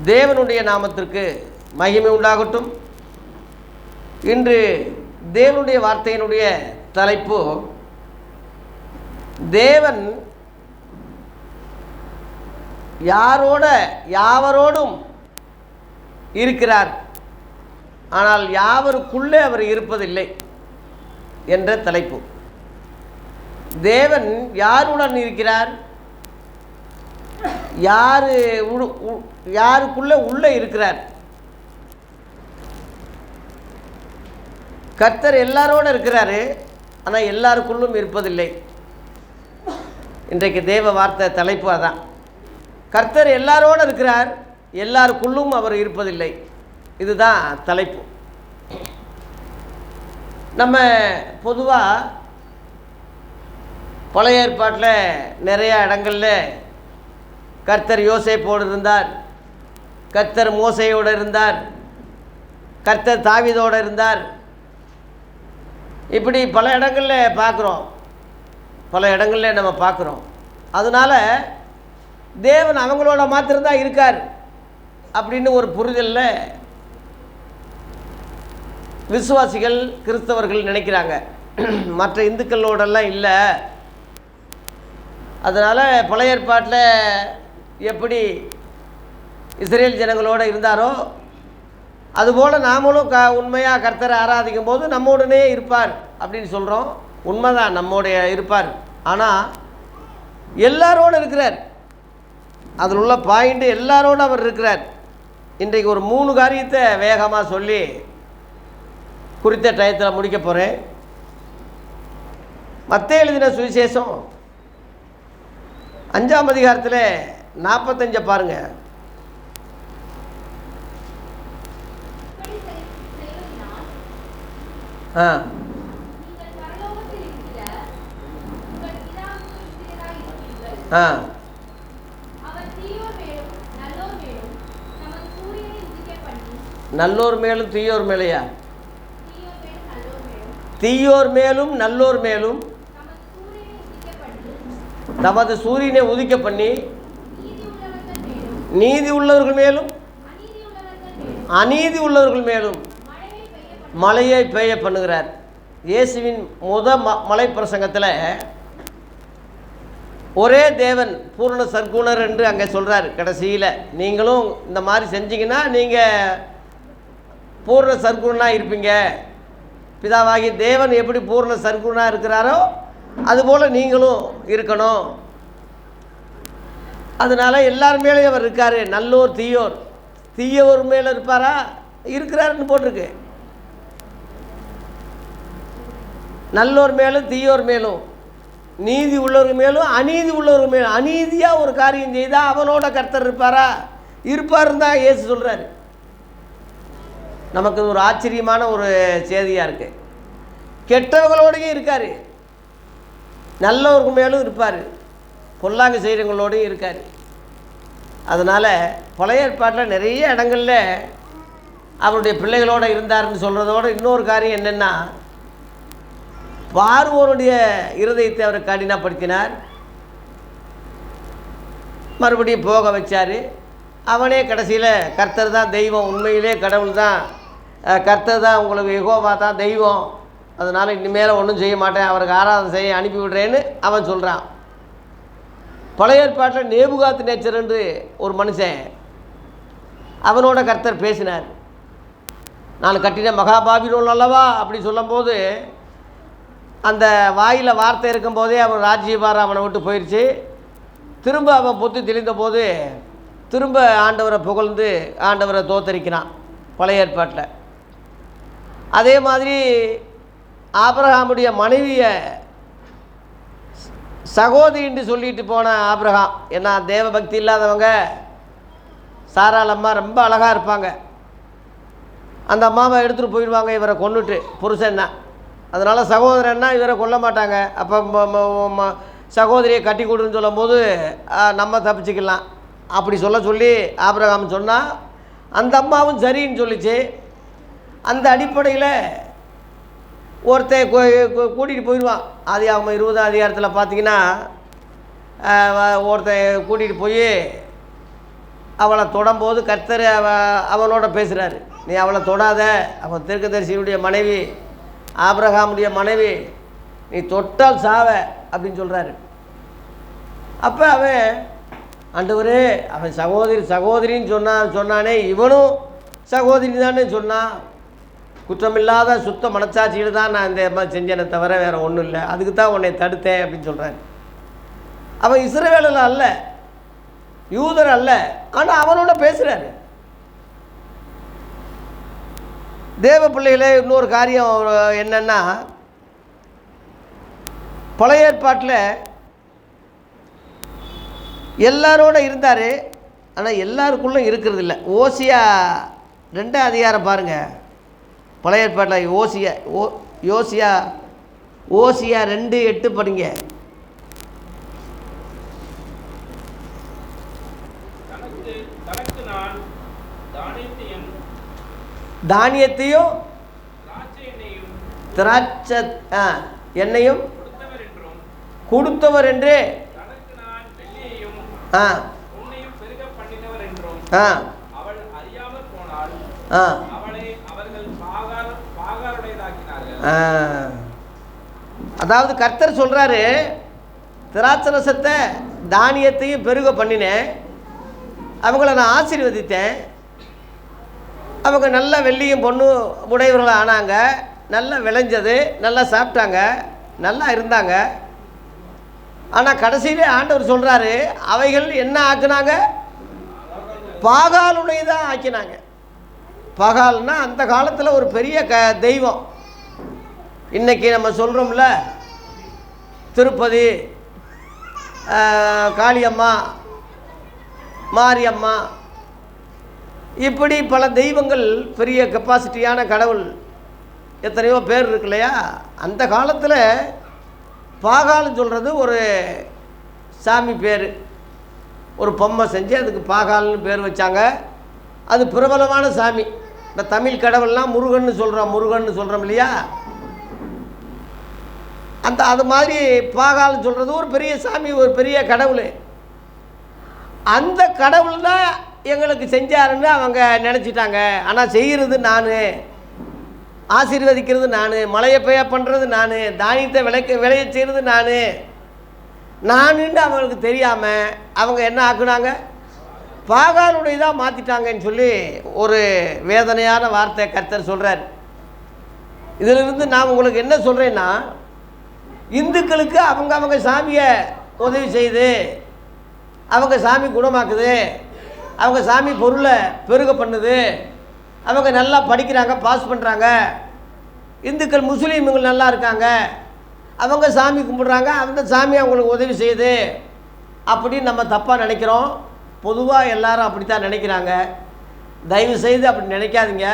தேவனுடைய நாமத்திற்கு மகிமை உண்டாகட்டும். இன்று தேவனுடைய வார்த்தையினுடைய தலைப்பு, தேவன் யாவரோடும் இருக்கிறார், ஆனால் யாவருக்குள்ளே அவர் இருப்பதில்லை என்ற தலைப்பு. தேவன் யாருடன் இருக்கிறார், யாருக்குள்ளே இருக்கிறார்? கர்த்தர் எல்லாரோட இருக்கிறாரு, ஆனால் எல்லாருக்குள்ளும் இருப்பதில்லை. இன்றைக்கு தேவ வார்த்தை தலைப்பு அதான். கர்த்தர் எல்லாரோடு இருக்கிறார், எல்லாருக்குள்ளும் அவர் இருப்பதில்லை. இதுதான் தலைப்பு. நம்ம பொதுவாக பழைய ஏற்பாட்டில் நிறையா இடங்களில் கர்த்தர் யோசேப்போடு இருந்தார், கர்த்தர் மோசையோடு இருந்தார், கர்த்தர் தாவீதோடு இருந்தார். இப்படி பல இடங்களில் நம்ம பார்க்குறோம். அதனால் தேவன் அவங்களோட மாத்திரம்தான் இருக்கார் அப்படின்னு ஒரு புரிதலில் விசுவாசிகள் கிறிஸ்தவர்கள் நினைக்கிறாங்க. மற்ற இந்துக்களோடெல்லாம் இல்லை. அதனால் பழைய ஏற்பாட்டில் எப்படி இஸ்ரேல் ஜனங்களோடு இருந்தாரோ அதுபோல் நாமளும் உண்மையாக கர்த்தரை ஆராதிக்கும் போது நம்மோடனே இருப்பார் அப்படின்னு சொல்கிறோம். உண்மைதான், நம்மோடைய இருப்பார். ஆனால் எல்லாரோடு இருக்கிறார். அதில் உள்ள பாயிண்ட்டு எல்லாரோடு அவர் இருக்கிறார். இன்றைக்கு ஒரு 3 காரியத்தை வேகமாக சொல்லி குறித்த டயத்தில் முடிக்க போகிறேன். மத்தேயு எழுதின சுவிசேஷம் 5ஆம் அதிகாரத்தில் 45 பாருங்க. நல்லோர் மேலும் தீயோர் மேலையா? தீயோர் மேலும் நல்லோர் மேலும் தமது சூரியனை உதிக்க பண்ணி நீதி உள்ளவர்கள் மேலும் அநீதி உள்ளவர்கள் மேலும் மழையை பெய்ய பண்ணுகிறார். இயேசுவின் மலை பிரசங்கத்தில் ஒரே தேவன் பூர்ண சர்க்குணர் என்று அங்கே சொல்கிறார். கடைசியில் நீங்களும் இந்த மாதிரி செஞ்சீங்கன்னா நீங்கள் பூர்ண சர்க்குணனாக இருப்பீங்க. பிதாவாகி தேவன் எப்படி பூர்ண சர்க்குணனாக இருக்கிறாரோ அதுபோல் நீங்களும் இருக்கணும். அதனால் எல்லார் மேலேயும் அவர் இருக்கார். நல்லோர் தீயோர் மேலே இருப்பாரா? இருக்கிறாருன்னு போட்டிருக்கு. நல்லோர் மேலும் தீயோர் மேலும், நீதி உள்ளவர்கள் மேலும் அநீதி உள்ளவர்கள் மேலும். அநீதியாக ஒரு காரியம் செய்தால் அவனோட கர்த்தர் இருப்பாரா? இருப்பாருன்னு தான் இயேசு சொல்கிறாரு. நமக்கு ஒரு ஆச்சரியமான ஒரு செய்தியாக இருக்குது. கெட்டவங்களோடையும் இருக்கார், நல்லவர்கள் மேலும் இருப்பார், பொல்லாங்கு செய்கிறவங்களோடையும் இருக்கார். அதனால் பழைய ஏற்பாட்டில் நிறைய இடங்களில் அவருடைய பிள்ளைகளோடு இருந்தார்னு சொல்கிறதோடு இன்னொரு காரியம் என்னென்னா, பார்வோனுடைய இருதயத்தை அவர் கடினப்படுத்தினார், மறுபடியும் போக வச்சார். அவனே கடைசியில் கர்த்தர் தான் தெய்வம், உண்மையிலே கடவுள் தான், கர்த்தர் தான், உங்களுக்கு யெகோவா தான் தெய்வம், அதனால் இனிமேல் ஒன்றும் செய்ய மாட்டேன், அவருக்கு ஆராதனை செய்ய அனுப்பி விடுறேன்னு அவன் சொல்கிறான். பழைய ஏற்பாட்டில் நேபுகாத் நேச்சர் என்று ஒரு மனுஷன், அவனோட கர்த்தர் பேசினார். நான் கட்டின மகாபாபிலோன் அல்லவா அப்படி சொல்லும்போது அந்த வாயில் வார்த்தை இருக்கும்போதே அவன் ராஜ்யபாரம் அவனை விட்டு போயிடுச்சு. திரும்ப அவன் பொத்து தெளிந்த போது திரும்ப ஆண்டவரை புகழ்ந்து ஆண்டவரை தோத்தரிக்கிறான் பழைய ஏற்பாட்டில். அதே மாதிரி ஆபிரகாமுடைய மனைவியை சகோதரின்னு சொல்லிட்டு போன ஆபிரகாம், ஏன்னா தேவ பக்தி இல்லாதவங்க, சாராள் அம்மா ரொம்ப அழகாக இருப்பாங்க, அந்த அம்மாவை எடுத்துகிட்டு போயிடுவாங்க இவரை கொண்டுட்டு புருஷன்னா. அதனால் சகோதரன்னா இவரை கொல்ல மாட்டாங்க. அப்போ சகோதரியை கட்டி கொடுன்னு சொல்லும்போது நம்ம தப்பிச்சுக்கலாம் அப்படி சொல்லி ஆபிரகாம் சொன்னால் அந்த அம்மாவும் சரின்னு சொல்லிச்சு. அந்த அடிப்படையில் ஒருத்தன் கூட்டிகிட்டு போயிடுவான். ஆதியாகமம் 20ஆம் அதிகாரத்தில் பார்த்தீங்கன்னா ஒருத்தன் கூட்டிகிட்டு போய் அவளை தொடும்போது கர்த்தர் அவனோட பேசுகிறாரு, நீ அவளை தொடாத, அவன் தீர்க்கதரிசியினுடைய மனைவி, ஆபிரகாமுடைய மனைவி, நீ தொட்டால் சாவ அப்படின்னு சொல்கிறாரு. அப்போ அவன், ஆண்டவரே, அவன் சகோதரின்னு சொன்னானே, இவனும் சகோதரி தானே சொன்னான், குற்றமில்லாத சுத்த மனச்சாட்சியில் தான் நான் இந்த மாதிரி செஞ்சேனே தவிர வேறு ஒன்றும் இல்லை, அதுக்கு தான் உன்னை தடுத்தேன் அப்படின்னு சொல்கிறாரு. அவன் இஸ்ரவேலில் அல்ல, யூதர் அல்ல, ஆனால் அவனோட பேசுகிறாரு. தேவ பிள்ளைகளே, இன்னொரு காரியம் என்னென்னா, பழைய ஏற்பாட்டில் எல்லாரோட இருந்தார், ஆனால் எல்லாருக்குள்ளும் இருக்கிறது இல்லை. ஓசியா 2 அதிகாரம் பாருங்கள். பழைய ஏற்பாட்டில் ஓசியா 2:8 படிங்க. தானியத்தையும் திராட்சை எண்ணெயும் கொடுத்தவர் என்று அதாவது கர்த்தர் சொல்றாரு, திராட்சை ரசத்தை தானியத்தையும் பெருக பண்ணினேன், அவங்கள நான் ஆசீர்வதித்தேன், அவங்க நல்ல வெள்ளியும் பொண்ணும் உடையவர்களாக ஆனாங்க, நல்லா விளைஞ்சது, நல்லா சாப்பிட்டாங்க, நல்லா இருந்தாங்க. ஆனால் கடைசியிலே ஆண்டவர் சொல்கிறாரு, அவைகள் என்ன ஆக்குனாங்க, பாகாலுடைய தான் ஆக்கினாங்க. பாகால்னா அந்த காலத்தில் ஒரு பெரிய தெய்வம். இன்றைக்கி நம்ம சொல்கிறோம்ல, திருப்பதி, காளியம்மா, மாரியம்மா, இப்படி பல தெய்வங்கள், பெரிய கெப்பாசிட்டியான கடவுள் எத்தனையோ பேர் இருக்கு இல்லையா. அந்த காலத்தில் பாகால்னு சொல்கிறது ஒரு சாமி பேர், ஒரு பொம்மை செஞ்சு அதுக்கு பாகால்னு பேர் வச்சாங்க. அது பிரபலமான சாமி. இந்த தமிழ் கடவுள்லாம் முருகன்னு சொல்கிறோம் இல்லையா, அது மாதிரி பாகால்னு சொல்கிறது ஒரு பெரிய சாமி, ஒரு பெரிய கடவுள். அந்த கடவுள் தான் எங்களுக்கு செஞ்சாருன்னு அவங்க நினச்சிட்டாங்க. ஆனால் செய்கிறது நான், ஆசீர்வதிக்கிறது நான், மழையை பெய்ய பண்ணுறது நான், தானியத்தை விளைய செய்கிறது நானுன்னு அவங்களுக்கு தெரியாமல் அவங்க என்ன ஆக்குனாங்க, பாகாலுடையதாக மாற்றிட்டாங்கன்னு சொல்லி ஒரு வேதனையான வார்த்தை கர்த்தர் சொல்கிறார். இதிலிருந்து நான் உங்களுக்கு என்ன சொல்கிறேன்னா, இந்துக்களுக்கு அவங்க சாமியை உதவி செய்து, அவங்க சாமி குணமாக்குது, அவங்க சாமி பொருளை பெருக பண்ணுது, அவங்க நல்லா படிக்கிறாங்க, பாஸ் பண்ணுறாங்க, இந்துக்கள் முஸ்லீம்கள் நல்லா இருக்காங்க, அவங்க சாமி கும்பிட்றாங்க, அந்த சாமி அவங்களுக்கு உதவி செய்யுது அப்படின்னு நம்ம தப்பாக நினைக்கிறோம். பொதுவாக எல்லாரும் அப்படி தான் நினைக்கிறாங்க. தயவு செய்து அப்படி நினைக்காதீங்க.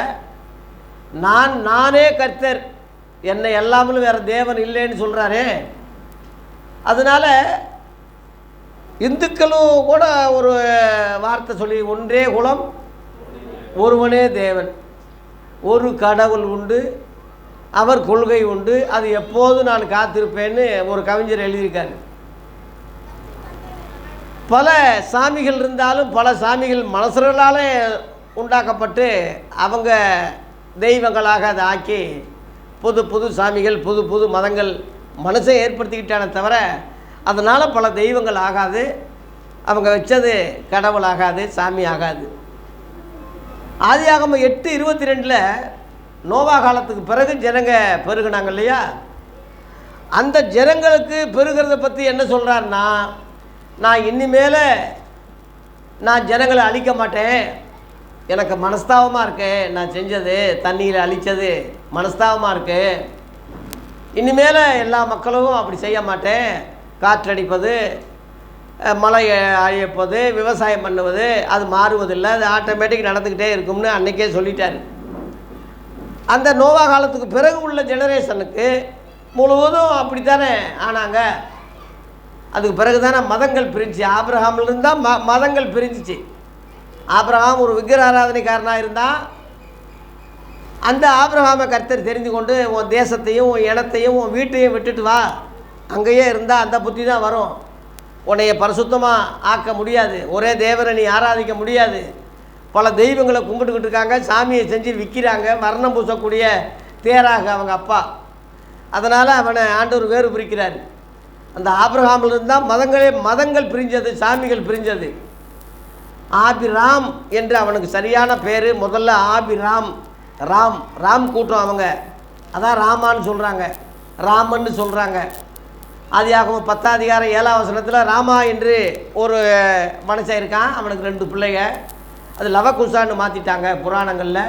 நானே கர்த்தர், என்னை எல்லாமே வேறு தேவன் இல்லைன்னு சொல்கிறாரு. அதனால் இந்துக்களும் கூட ஒரு வார்த்தை சொல்லி, ஒன்றே குலம் ஒருவனே தேவன், ஒரு கடவுள் உண்டு, அவர் கொள்கை உண்டு, அது எப்போது நான் காத்திருப்பேன்னு ஒரு கவிஞர் எழுதியிருக்காரு. பல சாமிகள் இருந்தாலும் பல சாமிகள் மனுஷர்களாலே உண்டாக்கப்பட்டு அவங்க தெய்வங்களாக அதை ஆக்கி புது சாமிகள், புது மதங்கள் மனுஷன் ஏற்படுத்திக்கிட்டானே தவிர அதனால் பல தெய்வங்கள் ஆகாது, அவங்க வச்சது கடவுள் ஆகாது, சாமி ஆகாது. ஆதியாகமம் 8:22 நோவா காலத்துக்கு பிறகு ஜனங்க பெருகினாங்க இல்லையா, அந்த ஜனங்களுக்கு பெருகிறத பற்றி என்ன சொல்கிறாருன்னா, நான் இனிமேல் நான் ஜனங்களை அழிக்க மாட்டேன், எனக்கு மனஸ்தாபமாக இருக்கு, நான் செஞ்சது தண்ணியில் அழித்தது மனஸ்தாபமாக இருக்கு, இனிமேல் எல்லா மக்களும் அப்படி செய்ய மாட்டேன், காற்றடிப்பது, மழை அழிப்பது, விவசாயம் பண்ணுவது அது மாறுவதில்லை, அது ஆட்டோமேட்டிக் நடந்துக்கிட்டே இருக்கும்னு அன்றைக்கே சொல்லிட்டார். அந்த நோவா காலத்துக்கு பிறகு உள்ள ஜெனரேஷனுக்கு முழுவதும் அப்படித்தானே ஆனாங்க. அதுக்கு பிறகு தானே மதங்கள் பிரிஞ்சு, ஆபிரகாமிலிருந்து தான் மதங்கள் பிரிஞ்சிச்சு. ஆபிரகாம் ஒரு விக்கிர ஆராதனைக்காரனாக இருந்தால், அந்த ஆபிரகாமை கர்த்தர் தெரிந்து கொண்டு உன் தேசத்தையும் உன் இனத்தையும் உன் வீட்டையும் விட்டுட்டு வா, அங்கேயே இருந்தால் அந்த புத்தி தான் வரும். உன்னைய பரிசுத்தமாக ஆக்க முடியாது, ஒரே தேவனை நீ ஆராதிக்க முடியாது. பல தெய்வங்களை கும்பிட்டுக்கிட்டு இருக்காங்க, சாமியை செஞ்சு விற்கிறாங்க, மரணம் பூசக்கூடிய தேராக அவங்க அப்பா. அதனால் அவனை ஆண்டவர் வேறு பிரிக்கிறார். அந்த ஆபிரகாமிலிருந்து தான் மதங்கள் பிரிஞ்சது, சாமிகள் பிரிஞ்சது. ஆபிராம் என்று அவனுக்கு சரியான பேர். முதல்ல ஆபிராம், ராம் கூட்டம் அவங்க, அதான் ராமான்னு சொல்கிறாங்க, ராமன்னு சொல்கிறாங்க. ஆதியாகமம் 10ஆம் அதிகாரம் 7ஆம் வசனத்தில் ராமா என்று ஒரு மனுஷன் இருக்கான், அவனுக்கு 2 பிள்ளைங்க. அது லவகுசான்னு மாற்றிட்டாங்க புராணங்களில்.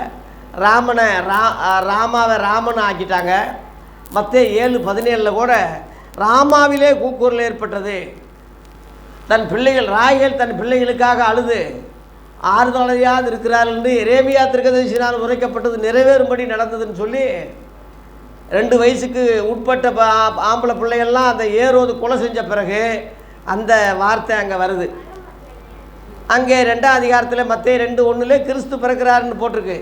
ராமாவை ராமன் ஆக்கிட்டாங்க. மத்தேயு 7:17 கூட ராமாவிலே கூக்குரல் ஏற்பட்டது. தன் பிள்ளைகள் ராகேல் தன் பிள்ளைகளுக்காக அழுது ஆறுதலையாது இருக்கிறார் என்று எரேமியா தீர்க்கதரிசியினால் உரைக்கப்பட்டது நிறைவேறும்படி நடந்ததுன்னு சொல்லி 2 வயசுக்கு உட்பட்ட ஆம்பளை பிள்ளைகள்லாம் அந்த ஏரோது கொலை செஞ்ச பிறகு அந்த வார்த்தை அங்கே வருது. அங்கே 2ஆம் அதிகாரத்தில் மத்தேயு 2:1 கிறிஸ்து பிறக்கிறாருன்னு போட்டிருக்கு.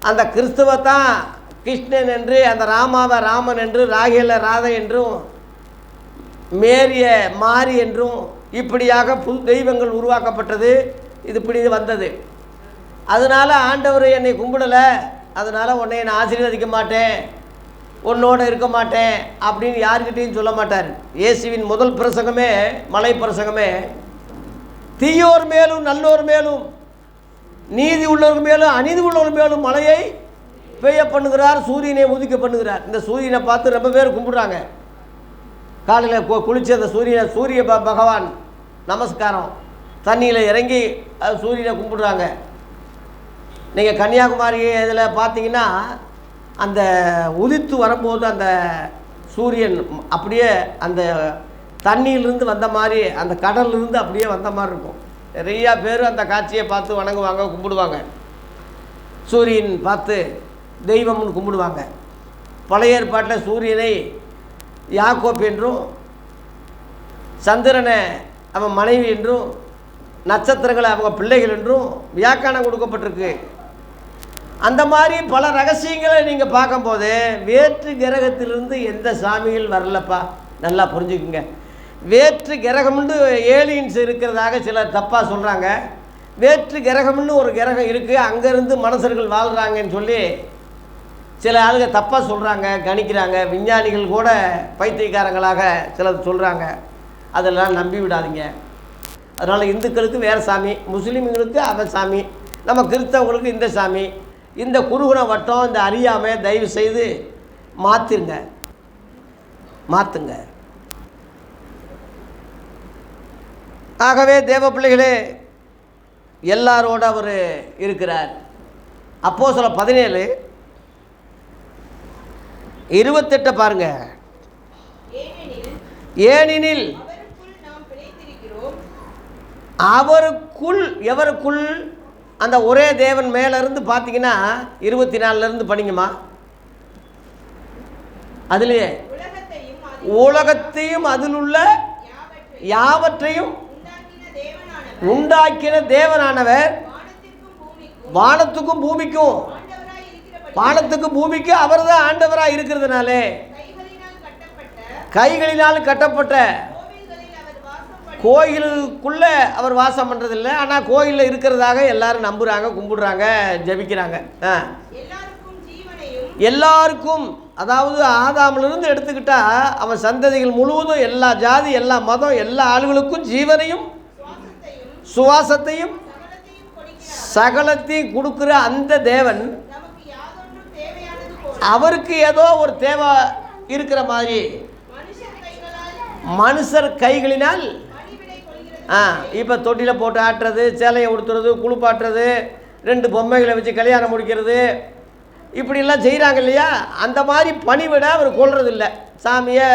அந்த கிறிஸ்துவை தான் கிருஷ்ணன் என்று, அந்த ராமாவை ராமன் என்று, ராகேலை ராதை என்றும், மேரிய மாரி என்றும் இப்படியாக புது தெய்வங்கள் உருவாக்கப்பட்டது. இது இப்படி வந்தது. அதனால் ஆண்டவர் என்னை கும்பிடலை, அதனால் உன்னை நான் ஆசீர்வதிக்க மாட்டேன், உன்னோடு இருக்க மாட்டேன் அப்படின்னு யாருக்கிட்டையும் சொல்ல மாட்டார். இயேசுவின் முதல் பிரசங்கமே, மலை பிரசங்கமே, தீயோர் மேலும் நல்லோர் மேலும், நீதி உள்ளவர் மேலும் அநீதி உள்ளவர் மேலும் மழையை பெய்ய பண்ணுகிறார், சூரியனை உதிக்க பண்ணுகிறார். இந்த சூரியனை பார்த்து ரொம்ப பேர் கும்பிடுறாங்க. காலையில் குளித்து அந்த சூரிய பகவான் நமஸ்காரம் தண்ணியில் இறங்கி அது சூரியனை கும்பிடுறாங்க. நீங்கள் கன்னியாகுமரி இதில் பார்த்தீங்கன்னா அந்த உதித்து வரும்போது அந்த சூரியன் அப்படியே அந்த தண்ணியிலிருந்து வந்த மாதிரி, அந்த கடல்லிருந்து அப்படியே வந்த மாதிரி இருக்கும். நிறையா பேர் அந்த காட்சியை பார்த்து வணங்குவாங்க, கும்பிடுவாங்க. சூரியன் பார்த்து தெய்வம்னு கும்பிடுவாங்க. பழைய ஏற்பாட்டில் சூரியனை யாக்கோப் என்றும், சந்திரனை அவன் மனைவி என்றும், நட்சத்திரங்களை அவங்க பிள்ளைகள் என்றும் வியாக்கியானம் கொடுக்கப்பட்டிருக்கு. அந்த மாதிரி பல ரகசியங்களை நீங்கள் பார்க்கும்போது வேற்று கிரகத்திலிருந்து எந்த சாமிகள் வரலப்பா, நல்லா புரிஞ்சுக்குங்க. வேற்று கிரகம்னு ஏலியன்ஸ் இருக்கிறதாக சிலர் தப்பாக சொல்கிறாங்க. வேற்று கிரகம்னு ஒரு கிரகம் இருக்குது, அங்கேருந்து மனுஷர்கள் வாழ்கிறாங்கன்னு சொல்லி சில ஆளுங்க தப்பாக சொல்கிறாங்க, கணிக்கிறாங்க. விஞ்ஞானிகள் கூட பைத்தியக்காரங்களாக சிலர் சொல்கிறாங்க. அதெல்லாம் நம்பி விடாதீங்க. அதனால் இந்துக்களுக்கு வேறு சாமி, முஸ்லீம்களுக்கு அவன் சாமி, நம்ம கிறிஸ்தவங்களுக்கு இந்த சாமி. இந்த குறுகுண வட்டம், இந்த அறியாமை தயவு செய்து மாற்றுங்க. ஆகவே தேவ பிள்ளைகளே, எல்லாரோடு அவர் இருக்கிறார். அப்போஸ்தலர் 17:28 பாருங்க. ஏனெனில் அவருக்குள், எவருக்குள், அந்த ஒரே தேவன் மேலேருந்து பார்த்தீங்கன்னா 24 படிங்கம்மா. அதுலேயே உலகத்தையும் அதில் உள்ள யாவற்றையும் உண்டாக்கின தேவனானவர் வானத்துக்கும் பூமிக்கும், வானத்துக்கும் பூமிக்கு அவர் தான் ஆண்டவராக இருக்கிறதுனாலே கைகளினால் கட்டப்பட்ட கோயிலுக்குள்ளே அவர் வாசம் பண்ணுறதில்லை. ஆனால் கோயிலில் இருக்கிறதாக எல்லாரும் நம்புகிறாங்க, கும்பிடுறாங்க, ஜபிக்கிறாங்க. எல்லாருக்கும், அதாவது ஆதாமிலிருந்து எடுத்துக்கிட்டால் அவன் சந்ததிகள் முழுவதும் எல்லா ஜாதி, எல்லா மதம், எல்லா ஆளுகளுக்கும் ஜீவனையும் சுவாசத்தையும் சகலத்தையும் கொடுக்குற அந்த தேவன் அவருக்கு ஏதோ ஒரு தேவை இருக்கிற மாதிரி மனுஷர் கைகளினால் இப்போ தொட்டியில் போட்டு ஆட்டுறது, சேலையை உடுத்துறது, குளிப்பாட்டுறது, 2 பொம்மைகளை வச்சு கல்யாணம் முடிக்கிறது, இப்படிலாம் செய்கிறாங்க இல்லையா? அந்த மாதிரி பணிவிட அவர் கொள்றதில்லை. சாமியை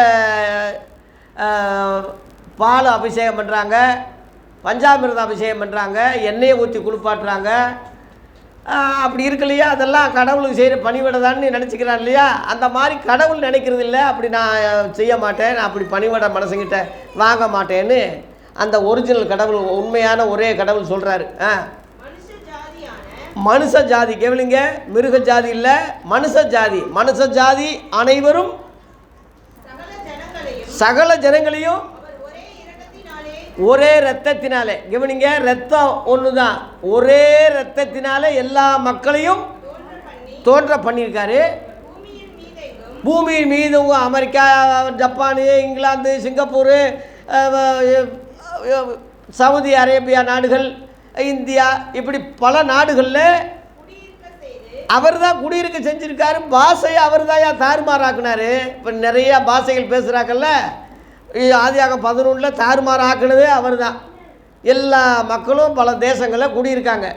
பால் அபிஷேகம் பண்ணுறாங்க, பஞ்சாமிர்தம் அபிஷேகம் பண்ணுறாங்க, எண்ணெயை ஊற்றி குளிப்பாட்டுறாங்க. அப்படி இருக்கு இல்லையா? அதெல்லாம் கடவுளுக்கு செய்கிற பணிவிடதான்னு நினச்சிக்கிறான் இல்லையா? அந்த மாதிரி கடவுள் நினைக்கிறது இல்லை. அப்படி நான் செய்ய மாட்டேன், நான் அப்படி பணிவிட மனசுங்கிட்ட வாங்க மாட்டேன்னு அந்த ஒரிஜினல் கடவுள், உண்மையான ஒரே கடவுள் சொல்கிறாரு. மனுஷ ஜாதி கேளுங்க, மிருக ஜாதி இல்லை, மனுஷ ஜாதி. மனுஷ ஜாதி அனைவரும் சகல ஜனங்களையும் ஒரே இரத்தத்தினாலே, கவனிங்க, இரத்தம் ஒன்று தான், ஒரே இரத்தத்தினாலே எல்லா மக்களையும் தோன்ற பண்ணியிருக்காரு. பூமியின் மீது America, Japan, England, Singapore, Saudi Arabia நாடுகள், இந்தியா, இப்படி பல நாடுகளில் அவர் தான் குடியிருக்க செஞ்சுருக்காரு. பாஷையை அவர் தான் தாறுமாறாக்குனார். இப்போ நிறையா பாஷைகள் பேசுகிறாங்கல்ல, ஆதியாகமம் 11 தாறுமாறாக்குனது அவர் தான். எல்லா மக்களும் பல தேசங்களில் குடியிருக்காங்க.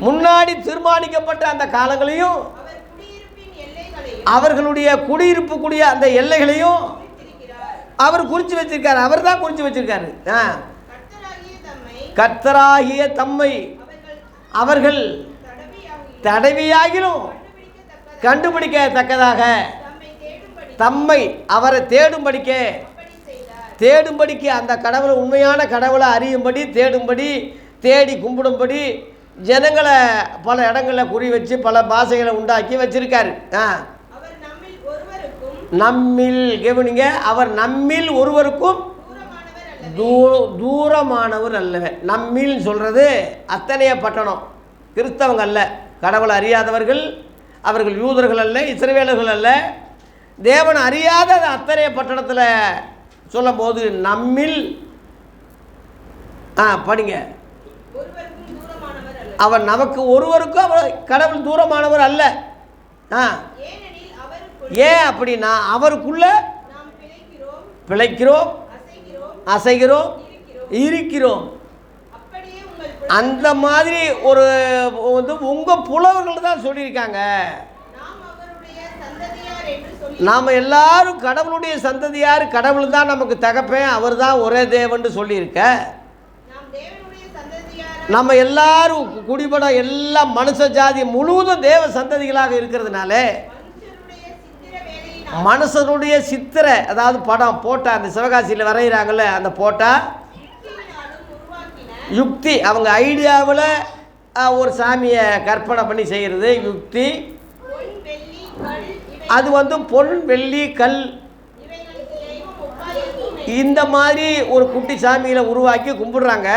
முன்னாடி தீர்மானிக்கப்பட்ட அந்த காலங்களையும் அவர்களுடைய குடியிருப்புக்கூடிய அந்த எல்லைகளையும் அவர் குறித்து வச்சிருக்காரு. அவர் தான் குறித்து வச்சிருக்காரு. கர்த்தராகிய தம்மை அவர்கள் தடவியாகிலும் கண்டுபிடிக்கத்தக்கதாக தம்மை அவரை தேடும்படிக்கு அந்த கடவுளை, உண்மையான கடவுளை அறியும்படி, தேடும்படி, தேடி கும்பிடும்படி ஜனங்களை பல இடங்களில் குறி வச்சு பல பாஷைகளை உண்டாக்கி வச்சிருக்காரு. நம்மில், கவனிங்க, அவர் நம்மில் ஒருவருக்கும் தூரமானவர் அல்லவே. நம்மில் சொல்கிறது அத்தனைய பட்டணம் கிறிஸ்தவங்க அல்ல, கடவுளை அறியாதவர்கள், அவர்கள் யூதர்கள் அல்ல, இஸ்ரவேலர்கள் அல்ல, தேவனை அறியாத அத்தனைய பட்டணத்தில் சொல்லும் போது நம்மில் படிங்க, அவர் நமக்கு ஒருவருக்கும் அவர் கடவுள் தூரமானவர் அல்ல. ஏன் அப்படின்னா அவருக்குள்ள பிழைக்கிறோம், அசைகிறோம், இருக்கிறோம். அந்த மாதிரி ஒரு உங்கள் புலவர்கள் தான் சொல்லியிருக்காங்க. நாம் எல்லாரும் கடவுளுடைய சந்ததியார், கடவுள் தான் நமக்கு தகப்பேன், அவர் தான் ஒரே தேவன் சொல்லியிருக்க. நம்ம எல்லாரும் குடிபட எல்லா மனுஷ ஜாதி முழுவதும் தேவ சந்ததிகளாக இருக்கிறதுனால மனுஷனுடைய சித்திரை, அதாவது படம் போட்டா, அந்த சிவகாசியில் வரைகிறாங்கல்ல, அந்த போட்டா யுக்தி, அவங்க ஐடியாவில் ஒரு சாமியை கற்பனை பண்ணி செய்கிறது யுக்தி. அது பொன், வெள்ளி, கல், இந்த மாதிரி ஒரு குட்டி சாமிகளை உருவாக்கி கும்பிடுறாங்க.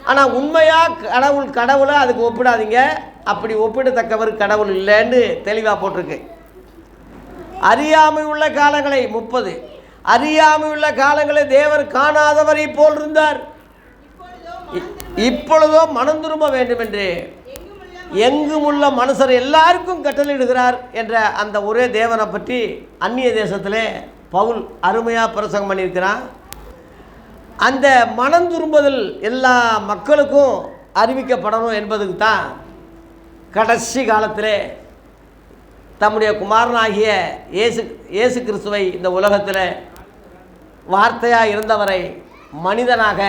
ஆனால் உண்மையாக கடவுளை அதுக்கு ஒப்பிடாதீங்க, அப்படி ஒப்பிடத்தக்கவர் கடவுள் இல்லைன்னு தெளிவாக போட்டிருக்கு. அறியாமை உள்ள காலங்களை 30 அறியாமை உள்ள காலங்களை தேவர் காணாதவரை போல் இருந்தார், இப்பொழுதோ மனம் திரும்ப வேண்டும் என்று எங்கும் உள்ள மனுஷர் எல்லாருக்கும் கட்டளையிடுகிறார் என்ற அந்த ஒரே தேவனை பற்றி அந்நிய தேசத்திலே பவுல் அருமையாக பிரசங்கம் பண்ணியிருக்கிறான். அந்த மனம் திரும்புதல் எல்லா மக்களுக்கும் அறிவிக்கப்படணும் என்பதுக்கு தான் கடைசி காலத்திலே தம்முடைய குமாரனாகிய இயேசு கிறிஸ்துவை இந்த உலகத்தில் வார்த்தையாக இருந்தவரை மனிதனாக,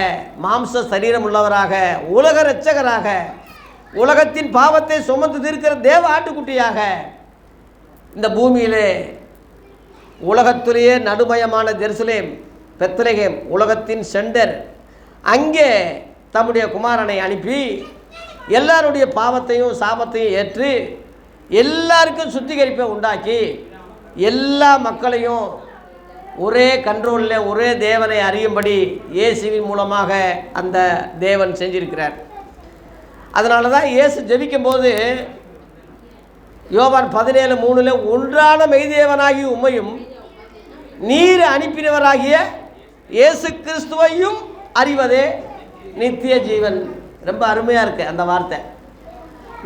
மாம்ச சரீரம் உள்ளவராக, உலக இரட்சகராக, உலகத்தின் பாவத்தை சுமந்து தீர்க்கிற தேவ ஆட்டுக்குட்டியாக இந்த பூமியிலே உலகத்திலேயே நடுமயமான ஜெருசலேம், பெத்லகேம், உலகத்தின் சென்டர், அங்கே தம்முடைய குமாரனை அனுப்பி எல்லாருடைய பாவத்தையும் சாபத்தையும் ஏற்று எல்லாருக்கும் சுத்திகரிப்பை உண்டாக்கி எல்லா மக்களையும் ஒரே கண்ட்ரோலில் ஒரே தேவனை அறியும்படி இயேசுவின் மூலமாக அந்த தேவன் செஞ்சிருக்கிறார். அதனால தான் இயேசு ஜெபிக்கும்போது யோவான் 17:3 ஒன்றான மெய்தேவனாகி உம்மையும் நீர் அனுப்பினவராகிய இயேசு கிறிஸ்துவையும் அறிவதே நித்திய ஜீவன். ரொம்ப அருமையாக இருக்குது அந்த வார்த்தை.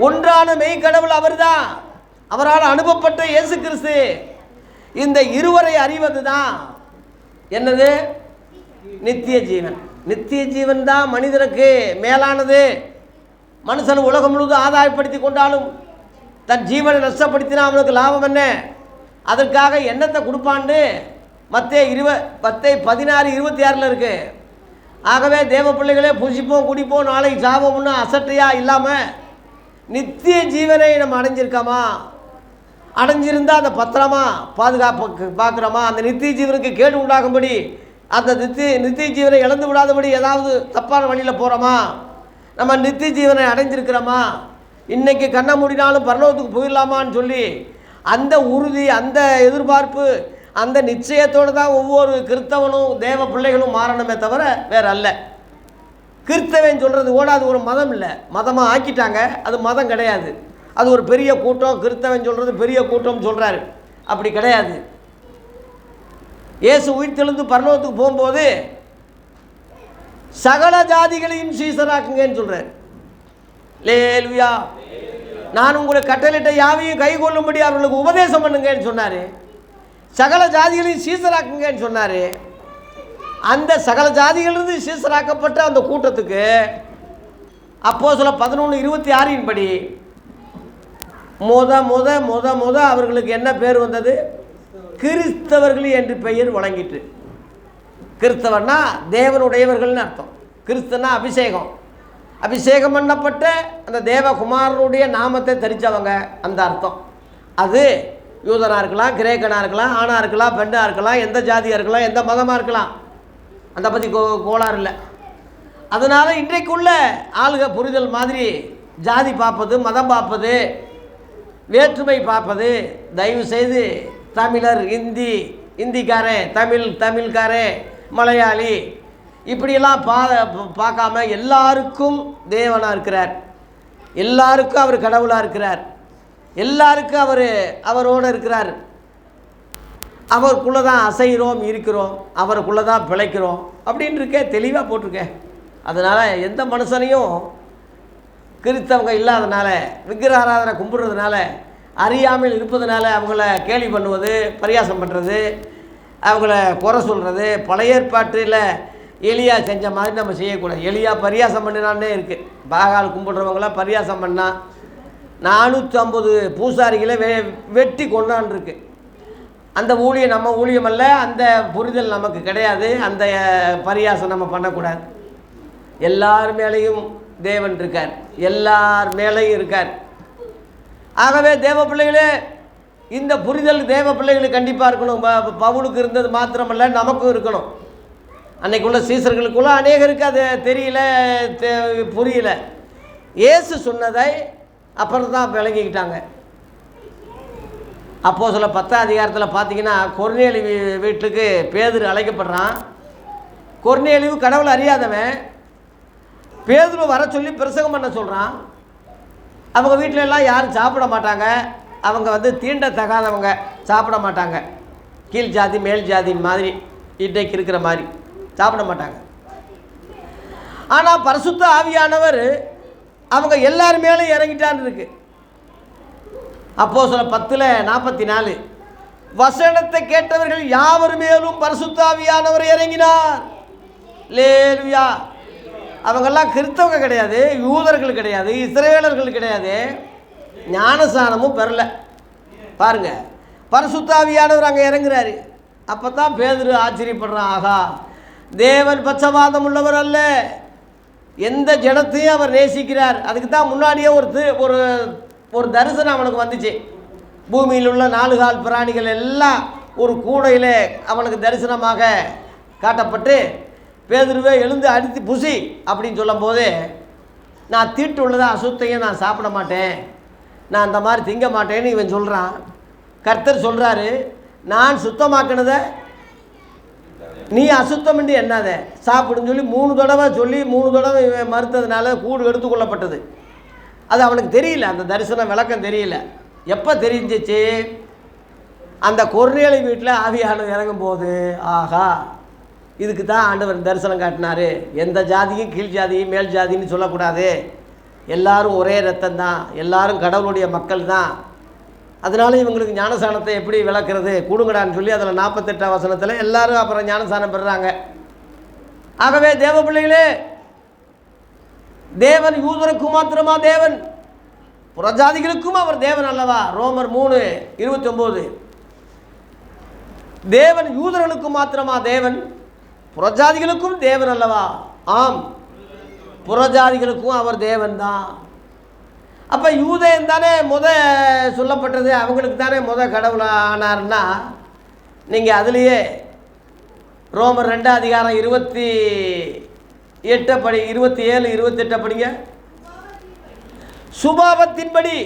ஒன்றான மெய் கடவுள் அவர் தான், அவரால் அனுப்பப்பட்ட இயேசு கிறிஸ்து. இந்த இருவரை அறிவது தான் என்னது? நித்திய ஜீவன். நித்திய ஜீவன் தான் மனிதனுக்கு மேலானது. மனுஷன் உலகம் முழுவதும் ஆதாயப்படுத்தி கொண்டாலும் தன் ஜீவனை நஷ்டப்படுத்தினா அவனுக்கு லாபம் என்ன? அதற்காக எண்ணத்தை கொடுப்பான்னு மத்தேயு 16:26 இருக்குது. ஆகவே தேவ பிள்ளைகளே, புசிப்போம் குடிப்போம் நாளைக்கு சாபம்னு அசட்டையாக இல்லாமல் நித்திய ஜீவனை நம்ம அடைஞ்சிருக்கோமா? அடைஞ்சிருந்தால் அந்த பத்திரமா பாதுகாப்பு பார்க்குறோமா? அந்த நித்திய ஜீவனுக்கு கேடு உண்டாகும்படி, அந்த நித்திய ஜீவனை இழந்து விடாதபடி ஏதாவது தப்பான வழியில் போகிறோமா? நம்ம நித்திய ஜீவனை அடைஞ்சிருக்கிறோமா? இன்றைக்கி கண்ணை மூடினாலும் பரலோகத்துக்கு போயிடலாமான்னு சொல்லி அந்த உறுதி, அந்த எதிர்பார்ப்பு, அந்த நிச்சயத்தோடு தான் ஒவ்வொரு கிறிஸ்தவனும் தேவ பிள்ளைகளும் மாறணுமே தவிர வேறு அல்ல. கிறிஸ்தவன் சொல்கிறது கூட அது ஒரு மதம் இல்லை, மதமாக ஆக்கிட்டாங்க. அது மதம் கிடையாது, அது ஒரு பெரிய கூட்டம். கிறிஸ்தவன் சொல்கிறது பெரிய கூட்டம் சொல்கிறாரு, அப்படி கிடையாது. இயேசு உயிர்த்தெழுந்து பரலோகத்துக்கு போகும்போது சகல ஜாதிகளையும் சீசராக்குங்கன்னு சொல்கிறார். லேலுயா. நான் உங்களை கட்டளையிட்ட யாவையும் கை கொள்ளும்படி அவர்களுக்கு உபதேசம் பண்ணுங்கன்னு சொன்னார். சகல ஜாதிகளையும் சீசராக்குங்கன்னு சொன்னார். அந்த சகல ஜாதிகளிலிருந்து சீசராக்கப்பட்ட அந்த கூட்டத்துக்கு அப்போஸ்தலர் 11:26 படி முத அவர்களுக்கு என்ன பேர் வந்தது? கிறிஸ்தவர்கள் என்று பெயர் வழங்கிட்டு. கிறிஸ்தவர்னா தேவனுடையவர்கள்னு அர்த்தம். கிறிஸ்தனா அபிஷேகம், அபிஷேகம் பண்ணப்பட்ட அந்த தேவகுமாரனுடைய நாமத்தை தரித்தவங்க, அந்த அர்த்தம். அது யூதனாக இருக்கலாம், கிரேக்கனாக இருக்கலாம், ஆணாக இருக்கலாம், பெண்ணாக இருக்கலாம், எந்த ஜாதியாக இருக்கலாம், எந்த மதமாக இருக்கலாம், அந்த பற்றி கோளாறு இல்லை. அதனால் இன்றைக்குள்ள ஆளுக புரிதல் மாதிரி ஜாதி பார்ப்பது, மதம் பார்ப்பது, வேற்றுமை பார்ப்பது, தயவு செய்து தமிழர், இந்திக்காரன், தமிழ்காரன், மலையாளி இப்படியெல்லாம் பார்க்காம எல்லாருக்கும் தேவனாக இருக்கிறார், எல்லாருக்கும் அவர் கடவுளாக இருக்கிறார், எல்லாருக்கும் அவரோடு இருக்கிறார். அவருக்குள்ளே தான் அசைகிறோம், இருக்கிறோம், அவருக்குள்ளே தான் பிழைக்கிறோம் அப்படின்னு இருக்கே, தெளிவாக போட்டிருக்கேன். அதனால் எந்த மனுஷனையும் கிறிஸ்தவங்க இல்லாதனால, விக்கிர ஆராதனை கும்பிடுறதுனால, அறியாமல் இருப்பதனால அவங்கள கேலி பண்ணுவது, பரியாசம் பண்ணுறது, அவங்கள குறை சொல்கிறது, பழைய ஏற்பாட்டில் எலியா செஞ்ச மாதிரி நம்ம செய்யக்கூடாது. எலியா பரியாசம் பண்ணினான்னே இருக்குது. பாகால் கும்பிடுறவங்களாம் பரியாசம் பண்ணால் 450 பூசாரிகளை வெட்டி கொண்டான் இருக்கு. அந்த ஊழியம் நம்ம ஊழியம் அல்ல, அந்த புரிதல் நமக்கு கிடையாது. அந்த பரியாசம் நம்ம பண்ணக்கூடாது. எல்லார் மேலேயும் தேவன் இருக்கார், எல்லார் மேலேயும் இருக்கார். ஆகவே தேவ பிள்ளைகளே, இந்த புரிதல் தேவ பிள்ளைகளுக்கு கண்டிப்பாக இருக்கணும். பவுலுக்கு இருந்தது மாத்திரமல்ல, நமக்கும் இருக்கணும். அன்னைக்குள்ள சீசர்களுக்குள்ள அநேகருக்கு அது தெரியல, புரியல. இயேசு சொன்னதை அப்புறம் தான் விளங்கிக்கிட்டாங்க. அப்போஸ்தலர் 10ஆம் அதிகாரத்தில் பார்த்தீங்கன்னா, கொர்நேலியு வீட்டுக்கு பேதுரு அழைக்கப்படுறான். கொர்நேலியு கடவுளை அறியாதவன், பேதுரு வர சொல்லி பிரசங்கம் பண்ண சொல்கிறான். அவங்க வீட்டில எல்லாம் யாரும் சாப்பிட மாட்டாங்க, அவங்க தீண்டத்தகாதவங்க, சாப்பிட மாட்டாங்க. கீழ் ஜாதி மேல் ஜாதியின் மாதிரி இன்றைக்கு இருக்கிற மாதிரி சாப்பிட மாட்டாங்க. ஆனால் பரிசுத்த ஆவியானவர் அவங்க எல்லார் மேலும் இறங்கிட்டான்னு இருக்கு. அப்போஸ்தலர் 10:44 வசனத்தை கேட்டவர்கள் யாவர் மேலும் பரிசுத்த ஆவியானவர் இறங்கினார். லேலுயா. அவங்கெல்லாம் கிறிஸ்தவங்க கிடையாது, யூதர்கள் கிடையாது, இஸ்ரவேலர்கள் கிடையாது, ஞானஸ்நானமும் பெறல. பாருங்க, பரிசுத்த ஆவியானவர் அங்கே இறங்குறாரு. அப்போ தான் பேதுரு ஆச்சரியப்படுறான். ஆகா, தேவன் பட்சபாதம் உள்ளவர் அல்ல, எந்த ஜனத்தையும் அவர் நேசிக்கிறார். அதுக்கு தான் முன்னாடியே ஒரு தரிசனம் அவனுக்கு வந்துச்சு. பூமியில் உள்ள 4 கால் பிராணிகள் எல்லாம் ஒரு கூடையில் அவனுக்கு தரிசனமாக காட்டப்பட்டு, பேதுருவே எழுந்து அடித்து புசி அப்படின்னு சொல்லும் போது, நான் தீட்டு உள்ளதா அசுத்தையும் நான் சாப்பிட மாட்டேன், நான் அந்த மாதிரி திங்க மாட்டேன்னு இவன் சொல்கிறான். கர்த்தர் சொல்கிறாரு, நான் சுத்தமாக்கினதை நீ அசுத்தம்னு என்னாத சாப்பிடுன்னு சொல்லி 3 தடவை சொல்லி 3 தடவை இவன் மறுத்ததுனால கூடு எடுத்துக்கொள்ளப்பட்டது. அது அவனுக்கு தெரியல, அந்த தரிசனம் விளக்கம் தெரியல. எப்போ தெரிஞ்சிச்சு? அந்த கொர்நேலியு வீட்டில் ஆவியானவர் இறங்கும் போது, ஆகா, இதுக்கு தான் ஆண்டவர் தரிசனம் காட்டினார். எந்த ஜாதியும் கீழ் ஜாதியும் மேல் ஜாதின்னு சொல்லக்கூடாது, எல்லாரும் ஒரே ரத்தம் தான், எல்லாரும் கடவுளுடைய மக்கள் தான். அதனால இவங்களுக்கு ஞானசானத்தை எப்படி விளக்குறது கொடுங்கடான்னு சொல்லி அதில் 48ஆம் வசனத்தில் எல்லாரும் அப்புறம் ஞானசானம் பெறுறாங்க. ஆகவே தேவ பிள்ளைகளே, தேவன் யூதருக்கு மாத்திரமா தேவன், புறஜாதிகளுக்கும் அவர் தேவன் அல்லவா? ரோமர் 3:29 தேவன் யூதர்களுக்கு மாத்திரமா தேவன், புறஜாதிகளுக்கும் தேவன் அல்லவா? ஆம், புறஜாதிகளுக்கும் அவர் தேவன் தான். அப்போ யூதன் தானே சொல்லப்பட்டது, அவங்களுக்கு தானே கடவுளானார்னா, நீங்கள் அதுலேயே ரோமர் 2ஆம் அதிகாரம் 28 படி, 27, 28 படிங்க. சுபாவத்தின்படி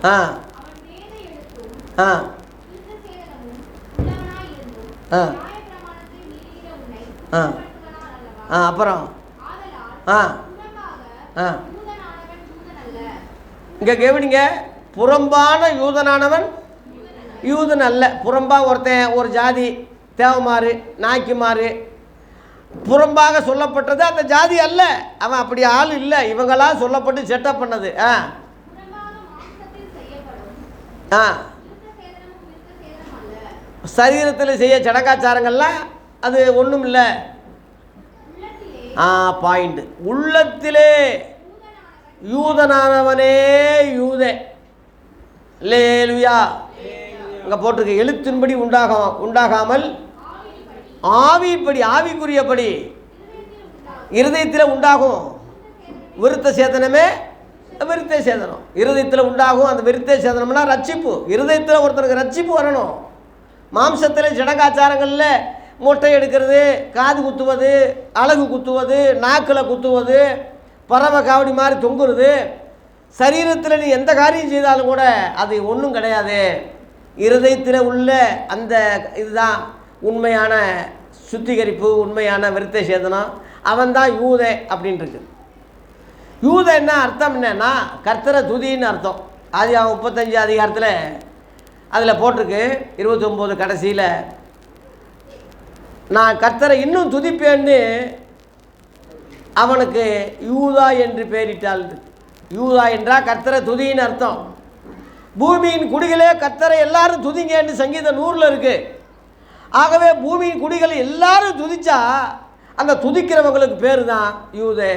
ஆ ஆ ஆ ஆ ஆ அப்புறம் ஆ ஆ இங்கே கவனிங்க, புறம்பான யூதனானவன் யூதன் அல்ல. புறம்பாக ஒருத்தன் ஒரு ஜாதி தேவமாறு நாய்க்குமாறு புறம்பாக சொல்லப்பட்டது அந்த ஜாதி அல்ல. அவன் அப்படி ஆள் இல்லை, இவங்களாம் சொல்லப்பட்டு செட்டப் பண்ணது. ஆ ஆ சரீரத்தில் செய்ய சடங்காச்சாரங்கள்லாம் அது ஒன்றும் இல்லை. பாயிண்ட், உள்ளத்திலே யூதனானவனே யூதே. லேலுயா அங்கே போட்டிருக்கு, எழுத்தின்படி உண்டாகாமல் ஆவிப்படி ஆவிக்குரியபடி இருதயத்தில் உண்டாகும் விருத்த சேதனமே விருத்த சேதனம். இருதயத்தில் உண்டாகும் அந்த விருத்த சேதனம்னா ரட்சிப்பு. இருதயத்தில் ஒருத்தருக்கு ரட்சிப்பு வரணும். மாம்சத்தில் சடங்காச்சாரங்களில் மொட்டை எடுக்கிறது, காது குத்துவது, அழகு குத்துவது, நாக்கில் குத்துவது, பறவை காவடி மாதிரி தொங்குறது, சரீரத்தில் நீ எந்த காரியம் செய்தாலும் கூட அது ஒன்றும் கிடையாது. இருதயத்தில் உள்ள அந்த இதுதான் உண்மையான சுத்திகரிப்பு, உண்மையான விருத்த சேதனம். அவன்தான் யூதே அப்படின்ட்டு. யூத என்ன அர்த்தம் என்னன்னா கர்த்தரை துதின்னு அர்த்தம். ஆதியாகமம் 35 அதிகாரத்தில் அதில் போட்டிருக்கு 29 கடைசியில், நான் கர்த்தரை இன்னும் துதிப்பேன்னு அவனுக்கு யூதா என்று பெயரிட்டாள். யூதா என்றால் கர்த்தரை துதின்னு அர்த்தம். பூமியின் குடிகளே கர்த்தரை எல்லாரும் துதிங்கன்னு சங்கீதம் 100 இருக்குது. ஆகவே பூமியின் குடிகள் எல்லாரும் துதிச்சா அந்த துதிக்கிறவங்களுக்கு பேர் தான் யூதே.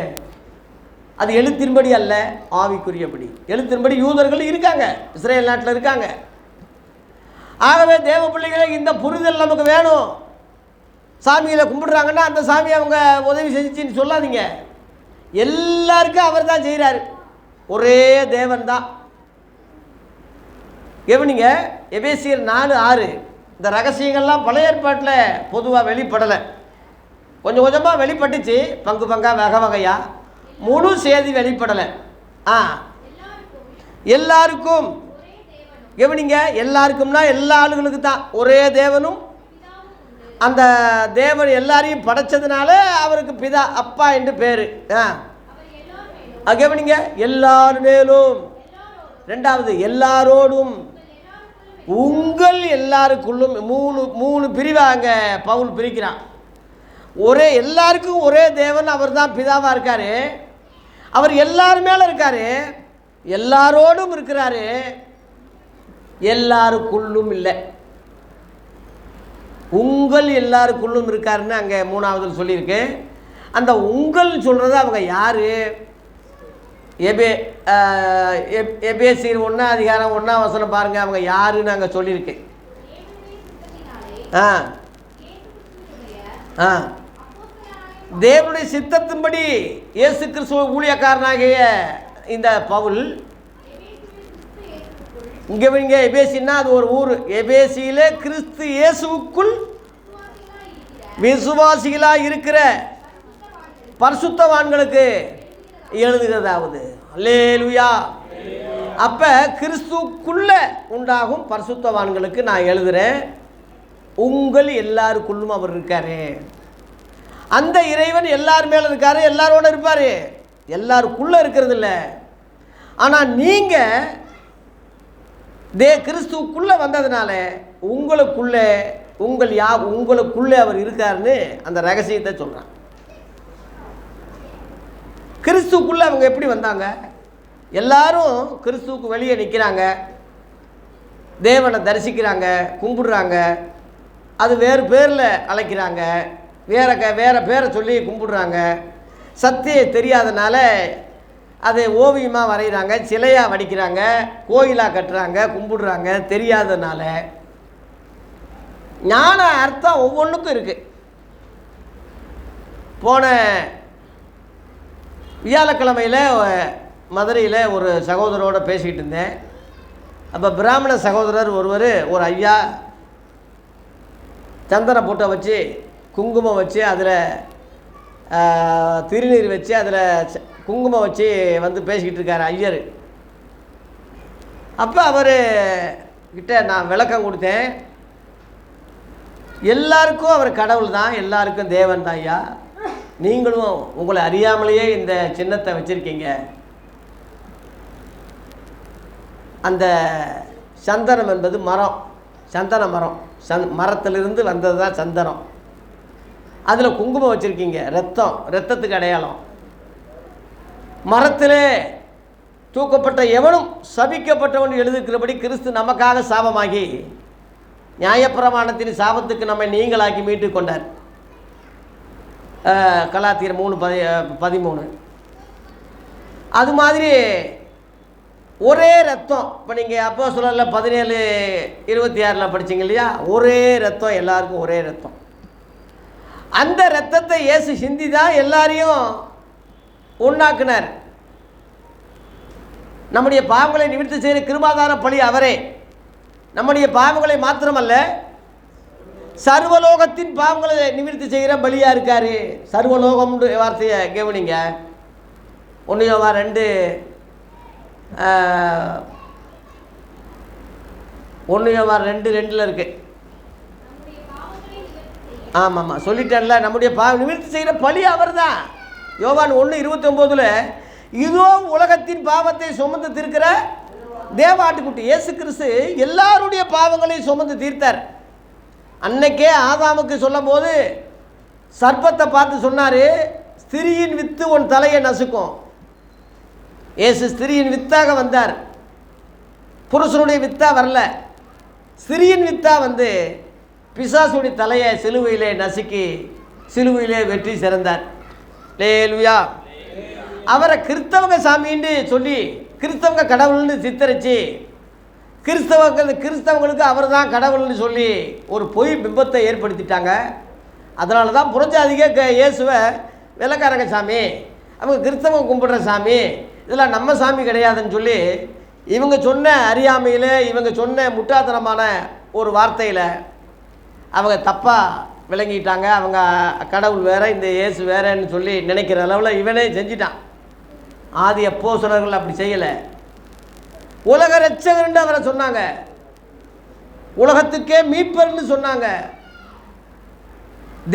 அது எழுத்தின்படி அல்ல, ஆவிக்குரியபடி. எழுத்தின்படி யூதர்கள் இருக்காங்க, இஸ்ரேல் நாட்டில் இருக்காங்க. ஆகவே தேவ பிள்ளைகளே, இந்த புரிதல் நமக்கு வேணும். சாமியில் கும்பிடுறாங்கன்னா அந்த சாமியை அவங்க உதவி செஞ்சுன்னு சொல்லாதீங்க. எல்லாருக்கும் அவர் தான் செய்கிறாரு, ஒரே தேவன் தான். கவனிங்க, எபேசியர் 4:6. இந்த ரகசியங்கள்லாம் பழைய ஏற்பாட்டில் பொதுவாக வெளிப்படலை, கொஞ்சம் கொஞ்சமாக வெளிப்பட்டுச்சு, பங்கு பங்காக வகை வகையாக. முழு செய்தி வெளிப்படலை. எல்லாருக்கும் கவனிங்க, எல்லாருக்கும்னா எல்லா ஆளுகளுக்கு தான் ஒரே தேவனும். அந்த தேவன் எல்லாரையும் படைச்சதுனால அவருக்கு பிதா அப்பா என்று பேர். கவனிங்க, எல்லார் மேலும். ரெண்டாவது, எல்லாரோடும், உங்கள் எல்லாருக்குள்ளும். மூணு பிரிவாங்க பவுல் பிரிக்கிறான். ஒரே எல்லாருக்கும் ஒரே தேவன், அவர் தான் பிதாவாக இருக்கார். அவர் எல்லார் மேலே இருக்கார், எல்லாரோடும் இருக்கிறாரு, எல்லாருக்குள்ளும் இல்லை. உங்கள் எல்லாருக்குள்ளும் இருக்காருன்னு அங்கே 3வது சொல்லியிருக்கு. அந்த உங்கள் சொல்கிறது அவங்க யார்? எபேசியர் 1 அதிகாரம் 1 வசனம் பாருங்கள், அவங்க யாருன்னு அங்கே சொல்லியிருக்கு. தேவனுடைய சித்தத்தின்படி இயேசு கிறிஸ்துவ ஊழியக்காரனாகிய இந்த பவுல், இங்கே எபேசின்னா அது ஒரு ஊர். எபேசியிலே கிறிஸ்து இயேசுவுக்குள் விசுவாசிகளாக இருக்கிற பரிசுத்தவான்களுக்கு எழுதுகிறதாவது. அல்லேலூயா. அப்போ கிறிஸ்துக்குள்ள உண்டாகும் பரிசுத்தவான்களுக்கு நான் எழுதுகிறேன். உங்கள் எல்லாருக்குள்ளும் அவர் இருக்காரு. அந்த இறைவன் எல்லார் மேலே இருக்காரு, எல்லாரோட இருப்பார், எல்லாருக்குள்ளே இருக்கிறது இல்லை. ஆனால் நீங்கள் கிறிஸ்துக்குள்ளே வந்ததுனால உங்களுக்குள்ளே உங்களுக்குள்ளே அவர் இருக்காருன்னு அந்த ரகசியத்தை சொல்கிறான். கிறிஸ்துக்குள்ளே அவங்க எப்படி வந்தாங்க? எல்லாரும் கிறிஸ்துவுக்கு வெளியே நிற்கிறாங்க, தேவனை தரிசிக்கிறாங்க, கும்பிடுறாங்க. அது வேறு பேரில் அழைக்கிறாங்க, வேறு பேரை சொல்லி கும்பிடுறாங்க. சத்தியம் தெரியாதனால அதை ஓவியமாக வரைகிறாங்க, சிலையாக வடிக்கிறாங்க, கோயிலாக கட்டுறாங்க, கும்பிடுறாங்க. தெரியாதனால ஞான அர்த்தம் ஒவ்வொன்றுக்கும் இருக்குது. போன வியாழக்கிழமையில் மதுரையில் ஒரு சகோதரோடு பேசிக்கிட்டு இருந்தேன். அப்போ பிராமண சகோதரர் ஒரு ஐயா சந்தன பூட்டை வச்சு குங்குமம் வச்சு அதில் திருநீர் வச்சு அதில் குங்குமம் வச்சு வந்து பேசிக்கிட்டு இருக்கார் ஐயர். அப்போ அவர் கிட்ட நான் விளக்கம் கொடுத்தேன். எல்லாருக்கும் அவர் கடவுள் தான், எல்லாருக்கும் தேவன் தான் ஐயா. நீங்களும் உங்களை அறியாமலேயே இந்த சின்னத்தை வச்சுருக்கீங்க. அந்த சந்தனம் என்பது மரம், சந்தன மரம், மரத்திலிருந்து வந்தது தான் சந்தனம். அதில் குங்குமம் வச்சுருக்கீங்க, ரத்தத்துக்கு அடையாளம். மரத்திலே தூக்கப்பட்ட எவனும் சபிக்கப்பட்டவன் எழுதிக்கிறபடி கிறிஸ்து நமக்காக சாபமாகி நியாயப்பிரமாணத்தின் சாபத்துக்கு நம்மை நீங்களாக்கி மீட்டு கொண்டார். கலாத்தியர் 3:13. அது மாதிரி ஒரே ரத்தம். இப்போ நீங்கள் அப்போஸ்தலரில் 17:26 படிச்சிங்க இல்லையா? ஒரே ரத்தம், எல்லாருக்கும் ஒரே ரத்தம். அந்த ரத்தத்தை இயேசு சிந்தி தான் எல்லாரையும் உண்ணாக்குனார். நம்முடைய பாவங்களை நிவர்த்தி செய்கிற கிருபாதார பலி அவரே. நம்முடைய பாவங்களை மாத்திரமல்ல, சர்வலோகத்தின் பாவங்களை நிவர்த்தி செய்கிற பலியாக இருக்கார். சர்வலோகம்னு வார்த்தையை கவனிங்க. 1 யோவான் 2:2 இருக்கு. ஆமாம், சொல்லிட்டேன்ல. நம்முடைய நிவர்த்தி செய்கிற பலி அவர் தான். யோவான் 1:29 இதோ உலகத்தின் பாவத்தை சுமந்து தீர்க்கிற தேவாட்டுக்குட்டி. இயேசு கிறிஸ்து எல்லாருடைய பாவங்களையும் சுமந்து தீர்த்தார். அன்னைக்கே ஆதாமுக்கு சொல்லும் போது சர்ப்பத்தை பார்த்து சொன்னார், ஸ்திரியின் வித்து உன் தலையை நசுக்கும். இயேசு ஸ்திரியின் வித்தாக வந்தார், புருஷனுடைய வித்தா வரல. ஸ்திரியின் வித்தா வந்து பிசாசுடைய தலையை சிலுவையிலே நசுக்கி சிலுவையிலே வெற்றி சிறந்தார். லேலுயா. அவரை கிறிஸ்தவங்க சாமின்னு சொல்லி கிறிஸ்தவங்க கடவுள்னு சித்தரித்து கிறிஸ்தவங்களுக்கு அவர் தான் கடவுள்னு சொல்லி ஒரு பொய் பிம்பத்தை ஏற்படுத்திட்டாங்க. அதனால தான் புறஜாதிக இயேசுவை வெள்ளக்காரங்க சாமி, அவங்க கிறிஸ்தவங்க கும்பிடுற சாமி, இதெல்லாம் நம்ம சாமி கிடையாதுன்னு சொல்லி இவங்க சொன்ன அறியாமையில், இவங்க சொன்ன முட்டாள்தனமான ஒரு வார்த்தையில் அவங்க தப்பாக விளங்கிட்டாங்க. அவங்க கடவுள் வேற, இந்த இயேசு வேறன்னு சொல்லி நினைக்கிற அளவில் இவனே செஞ்சிட்டான். ஆதி அப்போஸ்தலர்கள் அப்படி செய்யலை. உலக இரட்சகர்னு அவரை சொன்னாங்க, உலகத்துக்கே மீட்பர்னு சொன்னாங்க,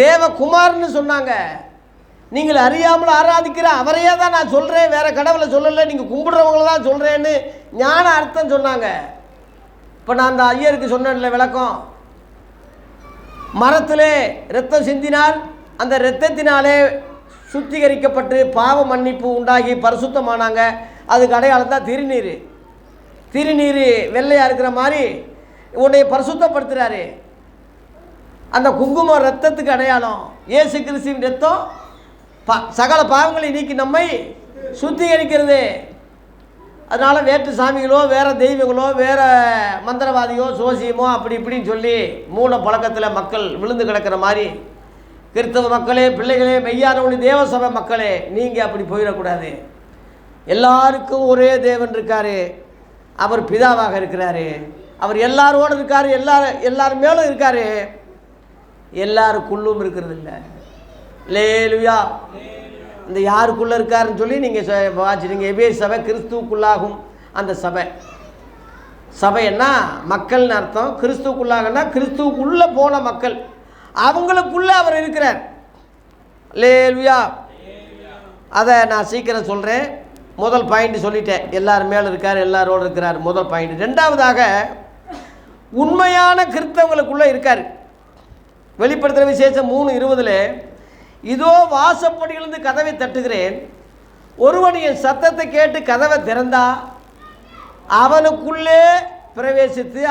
தேவகுமார்னு சொன்னாங்க. நீங்கள் அறியாமல் ஆராதிக்கிற அவரையே தான் நான் சொல்கிறேன், வேற கடவுளை சொல்லலை, நீங்கள் கும்பிடுறவங்கள தான் சொல்கிறேன்னு ஞான அர்த்தம் சொன்னாங்க. இப்போ நான் அந்த ஐயருக்கு சொன்னேன்ல விளக்கம், மரத்திலே இரத்தம் சிந்தினால் அந்த இரத்தத்தினாலே சுத்திகரிக்கப்பட்டு பாவ மன்னிப்பு உண்டாகி பரிசுத்தமானாங்க. அதுக்கு அடையாளம் தான் திருநீர். திருநீர் வெள்ளையாக இருக்கிற மாதிரி உன்னை பரிசுத்தப்படுத்துகிறாரு. அந்த குங்குமம் ரத்தத்துக்கு அடையாளம். இயேசு கிறிஸ்துவின் ரத்தம் சகல பாவங்களை நீக்கி நம்மை சுத்திகரிக்கிறது. அதனால் வேற்று சாமிகளோ வேறு தெய்வங்களோ வேறு மந்திரவாதியோ சோசியமோ அப்படி இப்படின்னு சொல்லி மூல பழக்கத்தில் மக்கள் விழுந்து கிடக்கிற மாதிரி, கிறிஸ்தவ மக்களே, பிள்ளைகளே, மெய்யானவனி தேவ சபை மக்களே, நீங்கள் அப்படி போயிடக்கூடாது. எல்லாருக்கும் ஒரே தேவன் இருக்கார், அவர் பிதாவாக இருக்கிறாரு, அவர் எல்லாரோடு இருக்கார், எல்லாரும் மேலும் இருக்கார், எல்லாருக்குள்ளும் இருக்கிறது இல்லை. லேலுயா. இந்த யாருக்குள்ளே இருக்காருன்னு சொல்லி நீங்கள் வாசிடுங்க. எபேசு சபை கிறிஸ்துவுக்குள்ளாகும். அந்த சபைன்னா மக்கள்னு அர்த்தம். கிறிஸ்துவுக்குள்ளாகனா கிறிஸ்துவுக்குள்ளே போன மக்கள், அவங்களுக்குள்ளே அவர் இருக்கிறார். லேலுயா. அதை நான் சீக்கிரம் சொல்கிறேன். முதல் பாயிண்ட் சொல்லிட்டேன், எல்லாரும் மேலே இருக்கார், எல்லாரோடு இருக்கிறார். முதல் பாயிண்ட். ரெண்டாவதாக, உண்மையான கிறிஸ்தவங்களுக்குள்ளே இருக்கார். வெளிப்படுத்துகிற விசேஷம் 3:20 இதோ வாசப்படியிலிருந்து கதவை தட்டுகிறேன், ஒருவன் என் சத்தத்தை கேட்டு கதவை திறந்தா அவனுக்குள்ளே பிரவேசித்து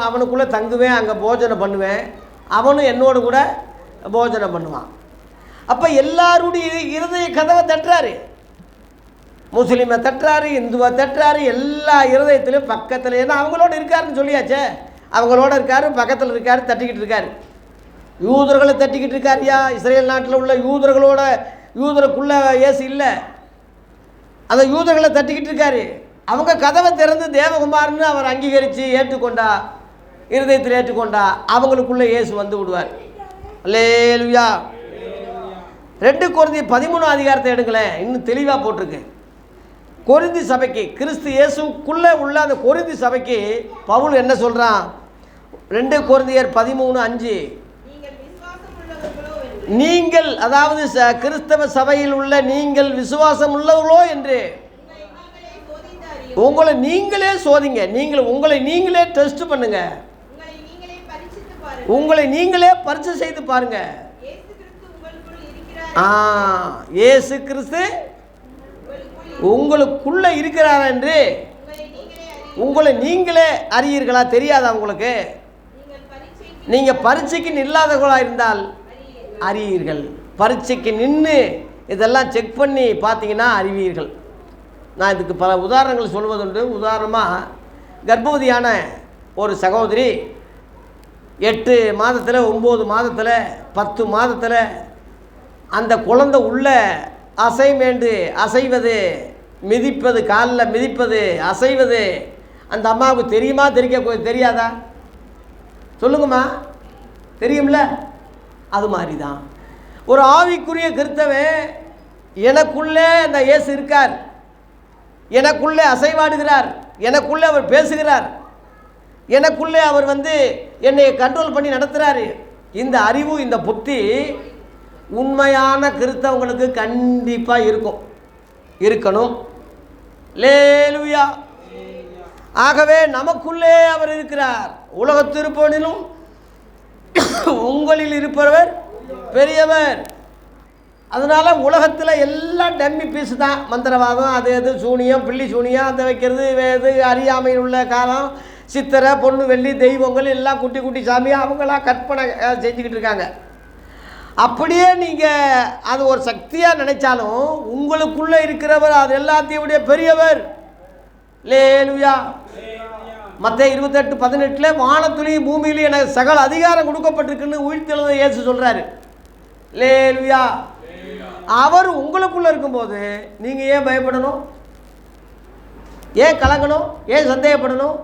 அவனுக்குள்ளே தங்குவேன், அங்கே போஜனம் பண்ணுவேன், அவனும் என்னோடு கூட போஜனம் பண்ணுவான். அப்போ எல்லாருடைய இருதய கதவை தட்டுறாரு. முஸ்லீமை தட்டுறாரு, இந்துவை தட்டுறாரு, எல்லா இருதயத்திலையும் பக்கத்தில். ஏன்னா அவங்களோட இருக்காருன்னு சொல்லியாச்சே, அவங்களோட இருக்காரு, பக்கத்தில் இருக்காரு, தட்டிக்கிட்டு இருக்காரு. யூதர்களை தட்டிக்கிட்டு இருக்காருயா. இஸ்ரேல் நாட்டில் உள்ள யூதருக்குள்ளே இயேசு இல்லை, அந்த யூதர்களை தட்டிக்கிட்டு இருக்காரு. அவங்க கதவை திறந்து தேவகுமார்னு அவர் அங்கீகரித்து ஏற்றுக்கொண்டா, இருதயத்தில் ஏற்றுக்கொண்டா, அவங்களுக்குள்ளே இயேசு வந்து விடுவார். அல்லேலூயா. 2 கொரிந்தியர் 13 அதிகாரத்தை எடுங்களேன், இன்னும் தெளிவாக போட்டிருக்கு. கொரிந்தி சபைக்கு, கிறிஸ்து இயேசுக்குள்ளே உள்ள அந்த கொரிந்தி சபைக்கு பவுல் என்ன சொல்கிறான்? 2 கொரிந்தியர் 13:5, நீங்கள், அதாவது கிறிஸ்தவ சபையில் உள்ள நீங்கள் விசுவாசம் உள்ளவர்களோ என்று உங்களை நீங்களே சோதிங்க. உங்களை நீங்களே டெஸ்ட் பண்ணுங்க. உங்களை நீங்களே பரிசு செய்து பாருங்க. இயேசு கிறிஸ்து உங்களுக்குள்ள இருக்கிறார் என்று உங்களை நீங்களே அறியீர்களா? தெரியாதா உங்களுக்கு? நீங்கள் பரீட்சைக்கு நில்லாதவர்களாக இருந்தால் அறிவீர்கள். பரீட்சைக்கு நின்று இதெல்லாம் செக் பண்ணி பார்த்தீங்கன்னா அறிவீர்கள். நான் இதுக்கு பல உதாரணங்கள் சொல்வதுண்டு. உதாரணமாக, கர்ப்பவதியான ஒரு சகோதரி 8 மாதத்தில், 9 மாதத்தில், 10 மாதத்தில் அந்த குழந்தை உள்ள அசைவது, மிதிப்பது, காலில் மிதிப்பது, அசைவது அந்த அம்மாவுக்கு தெரியுமா? தெரியாதா? சொல்லுங்கம்மா. தெரியும்ல? அது மாதிரி தான் ஒரு ஆவிக்குரிய கிறிஸ்தவன், எனக்குள்ளே அந்த இயேசு இருக்கார், எனக்குள்ளே அசைவாடுகிறார், எனக்குள்ளே அவர் பேசுகிறார், எனக்குள்ளே அவர் என்னை கண்ட்ரோல் பண்ணி நடத்துகிறாரு. இந்த அறிவு, இந்த புத்தி உண்மையான கிறிஸ்தவங்களுக்கு கண்டிப்பாக இருக்கணும். லேலுயா. ஆகவே நமக்குள்ளே அவர் இருக்கிறார். உலகத்திருப்பவனிலும் உங்களில் இருப்பவர் பெரியவர். அதனால் உலகத்தில் எல்லாம் டம்மி பீஸ் தான். மந்திரவாதம், அது சூனியம், பில்லி சூனியம், அந்த வைக்கிறது, இது அறியாமையில் உள்ள காலம், சித்திரை, பொண்ணு, வெள்ளி, தெய்வங்கள் எல்லாம் குட்டி குட்டி சாமியாக அவங்களாம் கற்பனை செஞ்சுக்கிட்டு இருக்காங்க. அப்படியே நீங்கள் அது ஒரு சக்தியாக நினைச்சாலும் உங்களுக்குள்ளே இருக்கிறவர் அது எல்லாத்தையும் விட பெரியவர். லேலுயா. மத்தேயு 28:18 வானத்துலேயும் பூமியிலையும் எனக்கு சகல அதிகாரம் கொடுக்கப்பட்டிருக்குன்னு உயிர்த்தெழுந்த இயேசு சொல்கிறாரு. லேலுயா. அவர் உங்களுக்குள்ளே இருக்கும்போது நீங்கள் ஏன் பயப்படணும்? ஏன் கலங்கணும்? ஏன் சந்தேகப்படணும்?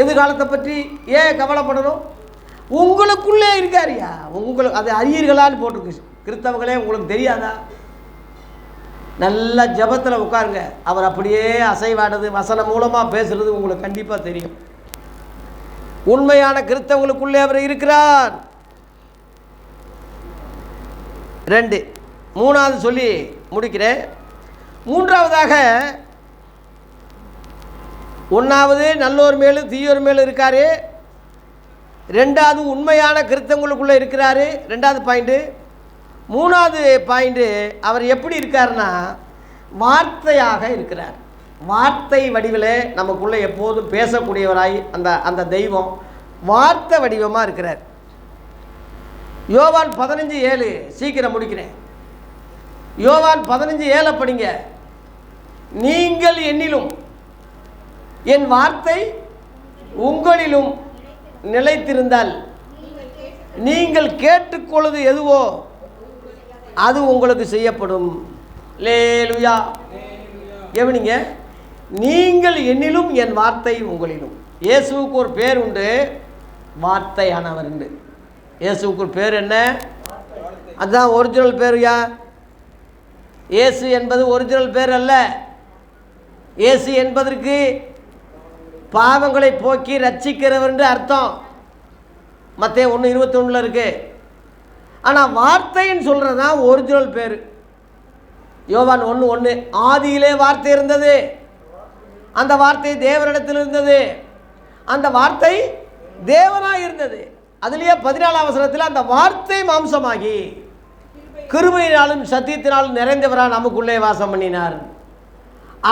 எதிர்காலத்தை பற்றி ஏன் கவலைப்படணும்? உங்களுக்குள்ளே இருக்காரியா. உங்களுக்கு அது அறியீர்களான்னு போட்டிருக்கு. கிறிஸ்தவங்களே, உங்களுக்கு தெரியாதா? நல்ல ஜபத்தில் உட்காருங்க. அவர் அப்படியே அசைவாடுறது, வசனம் மூலமாக பேசுகிறது உங்களுக்கு கண்டிப்பாக தெரியும். உண்மையான கிறிஸ்தவங்களுக்குள்ளே அவர் இருக்கிறார். 2 3வது சொல்லி முடிக்கிறேன். 3வதாக, 1வது நல்லோர் மேலும் தீயோர் மேலும் இருக்கார். 2வது உண்மையான கிறிஸ்தவங்களுக்குள்ளே இருக்கிறாரு. 2வது பாயிண்ட்டு. 3வது பாயிண்ட்டு, அவர் எப்படி இருக்காருன்னா வார்த்தையாக இருக்கிறார். வார்த்தை வடிவில் நமக்குள்ளே எப்போதும் பேசக்கூடியவராய் அந்த தெய்வம் வார்த்தை வடிவமாக இருக்கிறார். யோவான் 15:7, சீக்கிரம் முடிக்கிறேன். யோவான் 15:7 படிங்க. நீங்கள் என்னிலும் என் வார்த்தை உங்களிலும் நிலைத்திருந்தால் நீங்கள் கேட்டுக்கொள்வது எதுவோ அது உங்களுக்கு செய்யப்படும். லேலுயா. கவனிங்க. நீங்கள் என்னிலும் என் வார்த்தை உங்களிலும். இயேசுவுக்கு ஒரு பேர் உண்டு, வார்த்தையானவர் உண்டு. இயேசுவுக்கு ஒரு பேர் என்ன? அதுதான் ஒரிஜினல் பேருயா. இயேசு என்பது ஒரிஜினல் பேர் அல்ல. இயேசு என்பதற்கு பாவங்களை போக்கி ரட்சிக்கிறவர் என்று அர்த்தம். மத்தேயு 1:21 இருக்கு. ஆனால் வார்த்தைன்னு சொல்கிறது தான் ஒரிஜினல் பேர். யோவான் 1:1, ஆதியிலே வார்த்தை இருந்தது, அந்த வார்த்தை தேவனிடத்தில் இருந்தது, அந்த வார்த்தை தேவனாக இருந்தது. அதுலேயே 14ஆம் வசனத்தில் அந்த வார்த்தை மாம்சமாகி கிருபையினாலும் சத்தியத்தினாலும் நிறைந்தவராக நமக்குள்ளே வாசம் பண்ணினார்.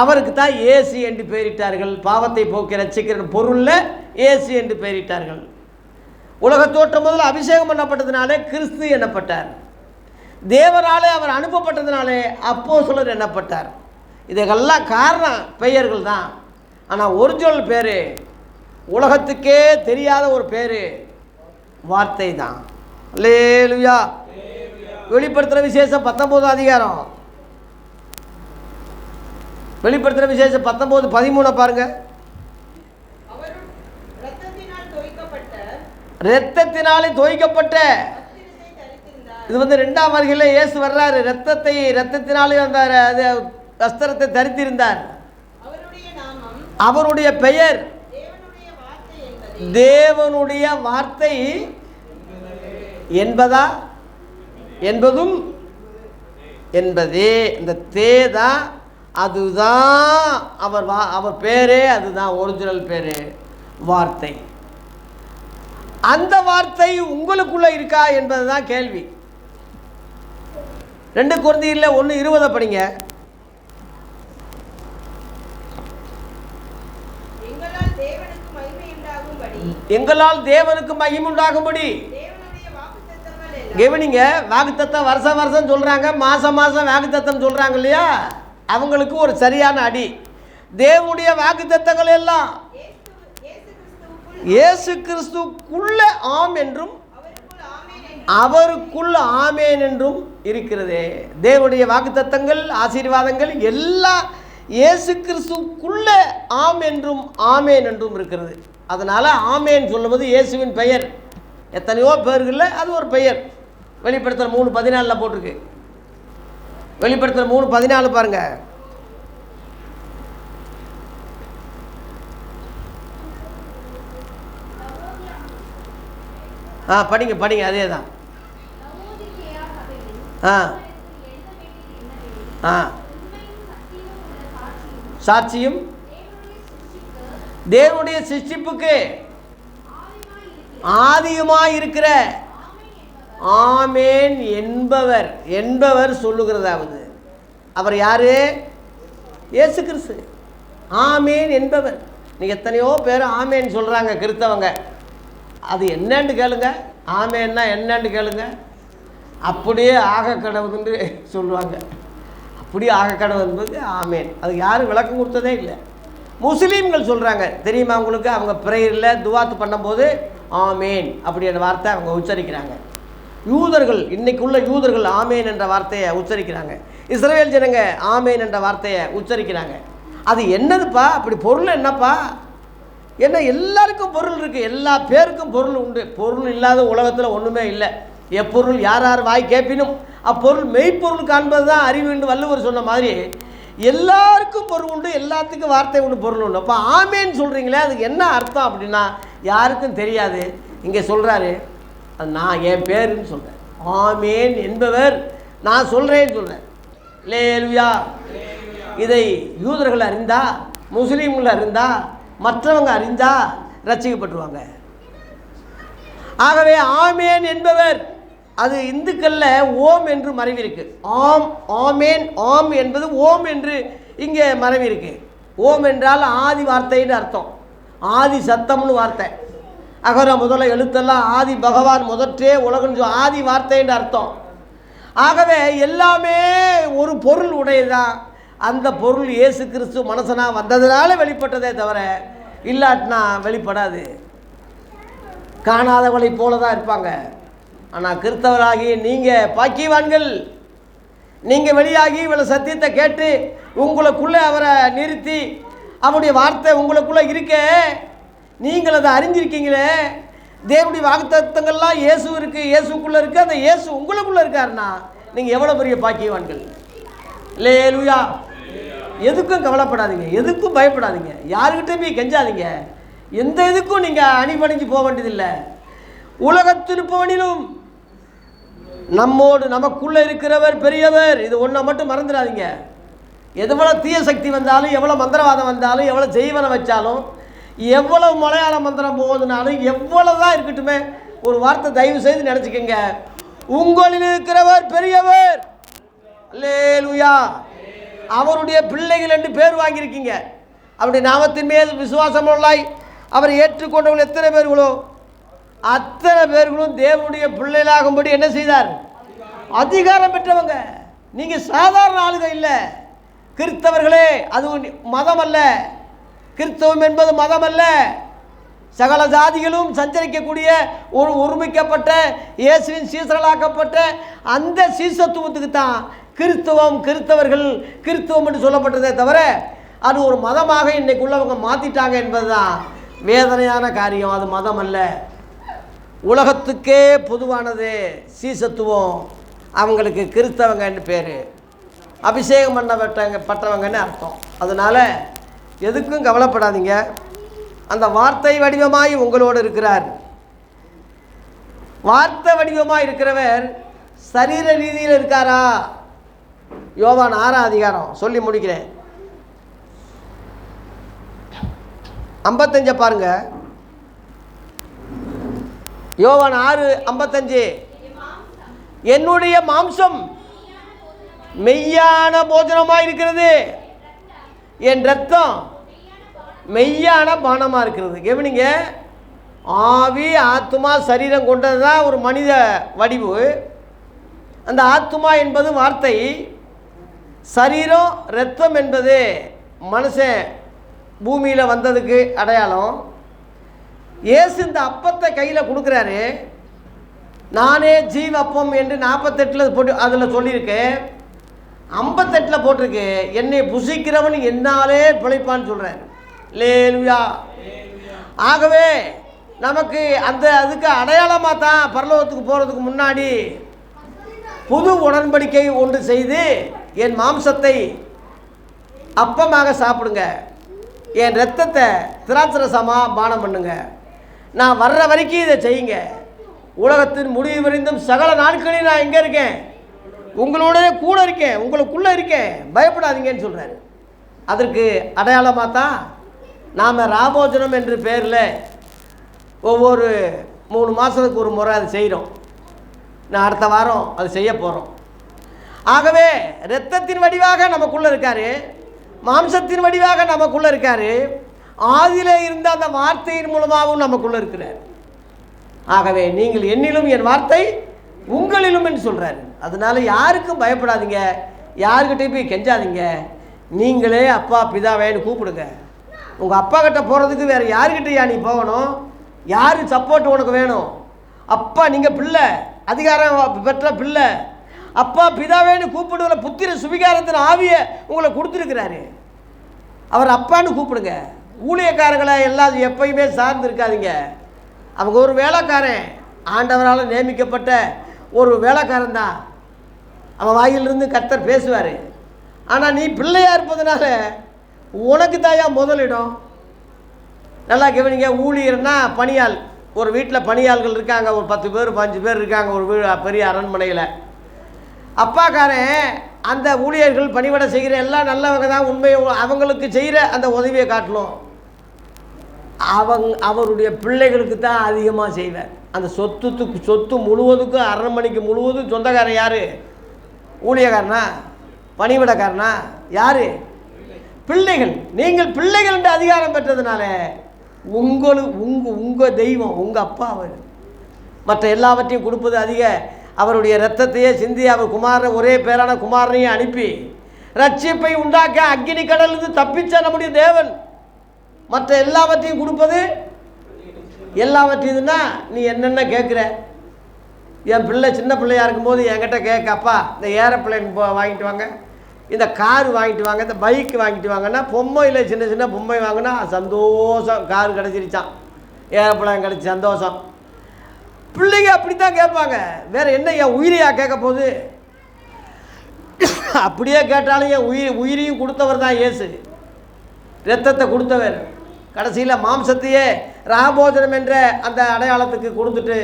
அவருக்கு தான் இயேசு என்று பெயரிட்டார்கள். பாவத்தை போக்கி ரட்சிக்கிற பொருளில் இயேசு என்று பெயரிட்டார்கள். உலக தோற்றம் முதல்ல அபிஷேகம் பண்ணப்பட்டதுனாலே கிறிஸ்து எண்ணப்பட்டார். தேவராலே அவர் அனுப்பப்பட்டதுனாலே அப்போஸ்தலர் எண்ணப்பட்டார். இதுக்கெல்லாம் காரணம் பெயர்கள் தான். ஆனால் ஒரிஜினல் பேர், உலகத்துக்கே தெரியாத ஒரு பேர் வார்த்தை தான். அல்லேலூயா. வெளிப்படுத்துகிற விசேஷம் 19 அதிகாரம். வெளிப்படுத்துகிற விசேஷம் 19:13 பாருங்க. இரத்தத்தினாலே தோய்க்கப்பட்ட, இது 2ஆம் வருகையில் இயேசு வர்றாரு. இரத்தத்தினாலே அந்த வஸ்திரத்தை தரித்திருந்தார். அவருடைய பெயர் தேவனுடைய வார்த்தை என்பதா என்பதும் என்பதே இந்த தேதா அதுதான் அவர் பேரே, அதுதான் ஒரிஜினல் பேரு வார்த்தை. அந்த வார்த்தை உங்களுக்குள்ள இருக்கா என்பதுதான் கேள்வி. 2 கொரிந்தியரில் 1:20 படிங்க. எங்களால் தேவனுக்கு மகிமை உண்டாகும்படி கவனிங்க. வாக்குத்தத்தம் வருஷம் வருஷம் சொல்றாங்க, மாசம் மாசம் வாக்குத்தத்தம் சொல்றாங்க இல்லையா? அவங்களுக்கு ஒரு சரியான அடி. தேவனுடைய வாக்குத்தத்தங்கள் எல்லாம் இயேசு கிறிஸ்துக்குள்ள ஆம் என்றும் அவருக்குள்ள ஆமேன் என்றும் இருக்கிறதே. தேவனுடைய வாக்குத்தத்தங்கள் ஆசீர்வாதங்கள் எல்லாம் இயேசு கிறிஸ்துக்குள்ள ஆம் என்றும் ஆமேன் என்றும் இருக்கிறது. அதனால் ஆமேன் சொல்லுவது இயேசுவின் பெயர். எத்தனையோ பேர்களில் அது ஒரு பெயர். வெளிப்படுத்தல் 3:14 போட்டிருக்கு. வெளிப்படுத்தல் 3:14 பாருங்க. படிங்க படிங்க, அதே தான். சாட்சியும் தேவனுடைய சிருஷ்டிப்புக்கு ஆதியுமாய் இருக்கிற ஆமேன் என்பவர் என்பவர் சொல்லுகிறதாவது அவர் யாரு? இயேசு கிறிஸ்து. ஆமேன் என்பவர். நீங்கள் எத்தனையோ பேர் ஆமேன் சொல்கிறாங்க கிறிஸ்தவங்க. அது என்னன்னு கேளுங்க. ஆமேன்னா என்னன்னு கேளுங்க. அப்படியே ஆக கடவுதுன்னு சொல்லுவாங்க. அப்படியே ஆக கடவுள் என்பது ஆமேன். அது யாரும் விளக்கம் கொடுத்ததே இல்லை. முஸ்லீம்கள் சொல்கிறாங்க, தெரியுமா உங்களுக்கு? அவங்க ப்ரேயரில் துவாத்து பண்ணும்போது ஆமேன் அப்படின்ற வார்த்தை அவங்க உச்சரிக்கிறாங்க. யூதர்கள், இன்னைக்குள்ள யூதர்கள் ஆமேன் என்ற வார்த்தையை உச்சரிக்கிறாங்க. இஸ்ரவேல் ஜனங்க ஆமேன் என்ற வார்த்தையை உச்சரிக்கிறாங்க. அது என்னதுப்பா? அப்படி பொருள் என்னப்பா? என்ன எல்லாருக்கும் பொருள் இருக்குது, எல்லா பேருக்கும் பொருள் உண்டு. பொருள் இல்லாத உலகத்தில் ஒன்றுமே இல்லை. எப்பொருள் யார் யார் வாய் கேட்பினும் அப்பொருள் மெய்ப்பொருள் காண்பது தான் அறிவு என்று வள்ளுவர் சொன்ன மாதிரி எல்லாருக்கும் பொருள் உண்டு, எல்லாத்துக்கும் வார்த்தை உண்டு, பொருள் உண்டு. அப்போ ஆமேன்னு சொல்கிறீங்களே, அதுக்கு என்ன அர்த்தம் அப்படின்னா யாருக்கும் தெரியாது. இங்கே சொல்கிறாரு, அது நான் என் பேருன்னு சொல்கிறேன். ஆமேன் என்பவர் நான் சொல்கிறேன்னு சொல்கிறேன். அல்லேலூயா. இதை யூதர்கள் அறிந்தா, முஸ்லீம்கள் அறிந்தா, மற்றவங்க அறிந்தா ரட்சிக்கப்பட்டுருவாங்க. ஆகவே ஆமேன் என்பவர் அது இந்துக்களில் ஓம் என்று மறைவி இருக்கு. ஆம், ஆமேன், ஆம் என்பது ஓம் என்று இங்கே மறைவி இருக்கு. ஓம் என்றால் ஆதி வார்த்தைன்னு அர்த்தம். ஆதி சத்தம்னு வார்த்தை. அகர முதல எழுத்தெல்லாம் ஆதி பகவான் முதற்றே உலகன்னு ஆதி வார்த்தைன்னு அர்த்தம். ஆகவே எல்லாமே ஒரு பொருள் உடையதான். அந்த பொருள் இயேசு கிறிஸ்து மனசனா வந்ததுனால வெளிப்பட்டதே தவிர இல்லாட்டினா வெளிப்படாது. காணாதவளை போல தான் இருப்பாங்க. ஆனால் கிறிஸ்தவராகி நீங்கள் பாக்கியவான்கள். நீங்கள் வெளியாகி இவ்வளோ சத்தியத்தை கேட்டு உங்களுக்குள்ளே அவரை நிறுத்தி அவருடைய வார்த்தை உங்களுக்குள்ளே இருக்க, நீங்கள் அதை அறிஞ்சிருக்கீங்களே. தேவனுடைய வாக்குத்தத்தங்கள்லாம் இயேசு இருக்குது, இயேசுக்குள்ளே இருக்குது, அந்த இயேசு உங்களுக்குள்ளே இருக்காருன்னா நீங்கள் எவ்வளோ பெரிய பாக்கியவான்கள். அல்லேலூயா. எதுக்கும் கவலைப்படாதீங்க, எதுக்கும் பயப்படாதீங்க, யாருக்கிட்டையும் போய் கெஞ்சாதீங்க. எந்த இதுக்கும் நீங்கள் அணிபணிஞ்சு போக வேண்டியதில்லை. உலகத்திருப்பவனிலும் நம்மோடு நமக்குள்ளே இருக்கிறவர் பெரியவர். இது ஒன்றை மட்டும் மறந்துடாதீங்க. எவ்வளோ தீய சக்தி வந்தாலும், எவ்வளோ மந்திரவாதம் வந்தாலும், எவ்வளோ ஜெய்வனை வச்சாலும், எவ்வளோ மலையாள மந்திரம் போகுதுனாலும், எவ்வளோ தான் இருக்கட்டுமே, ஒரு வார்த்தை தயவு செய்து நினச்சிக்கங்க, உங்களில் இருக்கிறவர் பெரியவர். அல்லேலூயா. அவருடைய பிள்ளைகள் என்று பேர் வாங்கியிருக்கீங்க. அவருடைய நாமத்தின் மீது விசுவாசமுள்ளாய் அவரை ஏற்றுக்கொண்டவர்கள் எத்தனை பேர்களோ அத்தனை பேர்களும் தேவனுடைய பிள்ளைகளாகும்படி என்ன செய்தார்? அதிகாரம் பெற்றவங்க. நீங்கள் சாதாரண ஆளுக இல்லை. கிறிஸ்தவர்களே, அது மதம் அல்ல. கிறிஸ்தவம் என்பது மதம் அல்ல. சகல ஜாதிகளும் சஞ்சரிக்கக்கூடிய ஒரு ஒருமிக்கப்பட்ட இயேசுவின் சீசர்களாக்கப்பட்ட அந்த சீசத்துவத்துக்கு தான் கிறிஸ்தவம், கிறிஸ்தவர்கள், கிறிஸ்தவம் என்று சொல்லப்பட்டதே தவிர அது ஒரு மதமாக இன்றைக்கு உள்ளவங்க மாற்றிட்டாங்க என்பது தான் வேதனையான காரியம். அது மதம் அல்ல. உலகத்துக்கே பொதுவானது சீசத்துவம். அவங்களுக்கு கிறிஸ்தவங்கன்னு பேர். அபிஷேகம் பட்டவங்கன்னு அர்த்தம். அதனால் எதுக்கும் கவலைப்படாதீங்க. அந்த வார்த்தை வடிவமாய் உங்களோடு இருக்கிறார். வார்த்தை வடிவமாக இருக்கிறவர் சரீர ரீதியில் இருக்காரா? யோவான் 6ஆம் அதிகாரம் சொல்லி முடிக்கிறேன். 55 பாருங்க. யோவான் 6:55, என்னுடைய மாம்சம் மெய்யான போஜனமாக இருக்கிறது, என் ரத்தம் மெய்யான பானமாக இருக்கிறது. கவனிங்க, ஆவி ஆத்மா சரீரம் கொண்டது தான் ஒரு மனித வடிவு. அந்த ஆத்மா என்பது வார்த்தை, சரீரம் இரத்தம் என்பது மனுஷன் பூமியில் வந்ததுக்கு அடையாளம். இயேசு இந்த அப்பத்தை கையில் கொடுக்குறாரு. நானே ஜீவப்பம் என்று 48 போட்டு அதில் சொல்லியிருக்கேன். 58 போட்டிருக்கு, என்னை புசிக்கிறவன் என்னாலே பிழைப்பான்னு சொல்கிறார். அல்லேலூயா. ஆகவே நமக்கு அதுக்கு அடையாளமாக தான் பரலோகத்துக்கு போகிறதுக்கு முன்னாடி புது உடன்படிக்கை ஒன்று செய்து, என் மாம்சத்தை அப்பமாக சாப்பிடுங்க, என் இரத்தத்தை திராட்சரசமாக பானம் பண்ணுங்க, நான் வர்ற வரைக்கும் இதை செய்யுங்க, உலகத்தின் முடிவு வரைந்தும் சகல நாட்களில் நான் எங்கே இருக்கேன், உங்களோட கூட இருக்கேன், உங்களுக்குள்ளே இருக்கேன், பயப்படாதீங்கன்னு சொல்கிறாரு. அதற்கு அடையாளமாக தான் நாம் ராபோஜனம் என்ற பேரில் ஒவ்வொரு 3 மாதத்துக்கு ஒரு முறை அது செய்கிறோம். நான் அடுத்த வாரம் அது செய்ய போகிறோம். ஆகவே இரத்தத்தின் வடிவாக நமக்குள்ளே இருக்கார், மாம்சத்தின் வடிவாக நமக்குள்ளே இருக்கார், ஆதியிலே இருந்த அந்த வார்த்தையின் மூலமாகவும் நமக்குள்ளே இருக்கிறார். ஆகவே நீங்கள் என்னிலும் என் வார்த்தை உங்களிலும் என்று சொல்கிறாரு. அதனால் யாருக்கும் பயப்படாதீங்க, யாருக்கிட்டையும் போய் கெஞ்சாதீங்க. நீங்களே அப்பா பிதாவேன்னு கூப்பிடுங்க. உங்கள் அப்பா கிட்ட போகிறதுக்கு வேறு யாருக்கிட்டையா நீ போகணும்? யார் சப்போர்ட் உனக்கு வேணும்? அப்பா, நீங்கள் பிள்ளை, அதிகாரம் பெற்ற பிள்ளை, அப்பா பிதாவேன்னு கூப்பிடுகிற புத்திர சுவிகாரத்தின் ஆவியை உங்களை கொடுத்துருக்கிறாரு. அவர் அப்பான்னு கூப்பிடுங்க. ஊழியக்காரங்களை எல்லாம் எப்பயுமே சார்ந்து இருக்காதீங்க. அவங்க ஒரு வேலைக்காரன், ஆண்டவரால் நியமிக்கப்பட்ட ஒரு வேலைக்காரன் தான். அவன் வாயிலிருந்து கர்த்தர் பேசுவார். ஆனால் நீ பிள்ளையாக இருப்பதுனால உனக்கு தாயா முதலிடம். நல்லா கவனிங்க. ஊழியர்னா பணியாள். ஒரு வீட்டில் பணியாள்கள் இருக்காங்க, ஒரு 10 பேர் 15 பேர் இருக்காங்க ஒரு பெரிய அரண்மனையில். அப்பாக்காரன் அந்த ஊழியர்கள் பணிவிட செய்கிற எல்லாம் நல்லவங்க தான், உண்மையை அவங்களுக்கு செய்கிற அந்த உதவியை காட்டணும். அவருடைய பிள்ளைகளுக்கு தான் அதிகமாக செய்வார். அந்த சொத்து முழுவதுக்கும் அரண்மனைக்கு முழுவதும் சொந்தக்காரன் யார்? ஊழியக்காரனா? பணிவிடக்காரனா? யார்? பிள்ளைகள். நீங்கள் பிள்ளைகள் என்று அதிகாரம் பெற்றதுனால உங்கள் தெய்வம் உங்கள் அப்பா. அவர் மற்ற எல்லாவற்றையும் கொடுப்பது அதிக. அவருடைய இரத்தத்தையே சிந்தி அவர் குமாரன், ஒரே பேரான குமாரனையும் அனுப்பி ரட்சிப்பை உண்டாக்க அக்கினி கடலிருந்து தப்பிச்ச நம்முடைய தேவன் மற்ற எல்லாவற்றையும் கொடுப்பது. எல்லாவற்றையும்னா நீ என்னென்ன கேட்குற? என் பிள்ளை சின்ன பிள்ளையாக இருக்கும்போது என்கிட்ட கேட்க, அப்பா இந்த ஏரோப்ளேன் வாங்கிட்டு வாங்க, இந்த கார் வாங்கிட்டு வாங்க, இந்த பைக் வாங்கிட்டு வாங்கன்னா, பொம்மையில் சின்ன சின்ன பொம்மை வாங்கினா சந்தோஷம். கார் கிடச்சிருச்சான், ஏரோப்ளேன் கிடச்சி சந்தோஷம். பிள்ளைங்க அப்படி தான் கேட்பாங்க. வேறு என்ன என் உயிரையா கேட்க போகுது? அப்படியே கேட்டாலும் என் உயிரையும் கொடுத்தவர் தான் இயேசு. இரத்தத்தை கொடுத்தவர். கடைசியில் மாம்சத்தையே ராபோஜனம் என்ற அந்த அடையாளத்துக்கு கொடுத்துட்டு,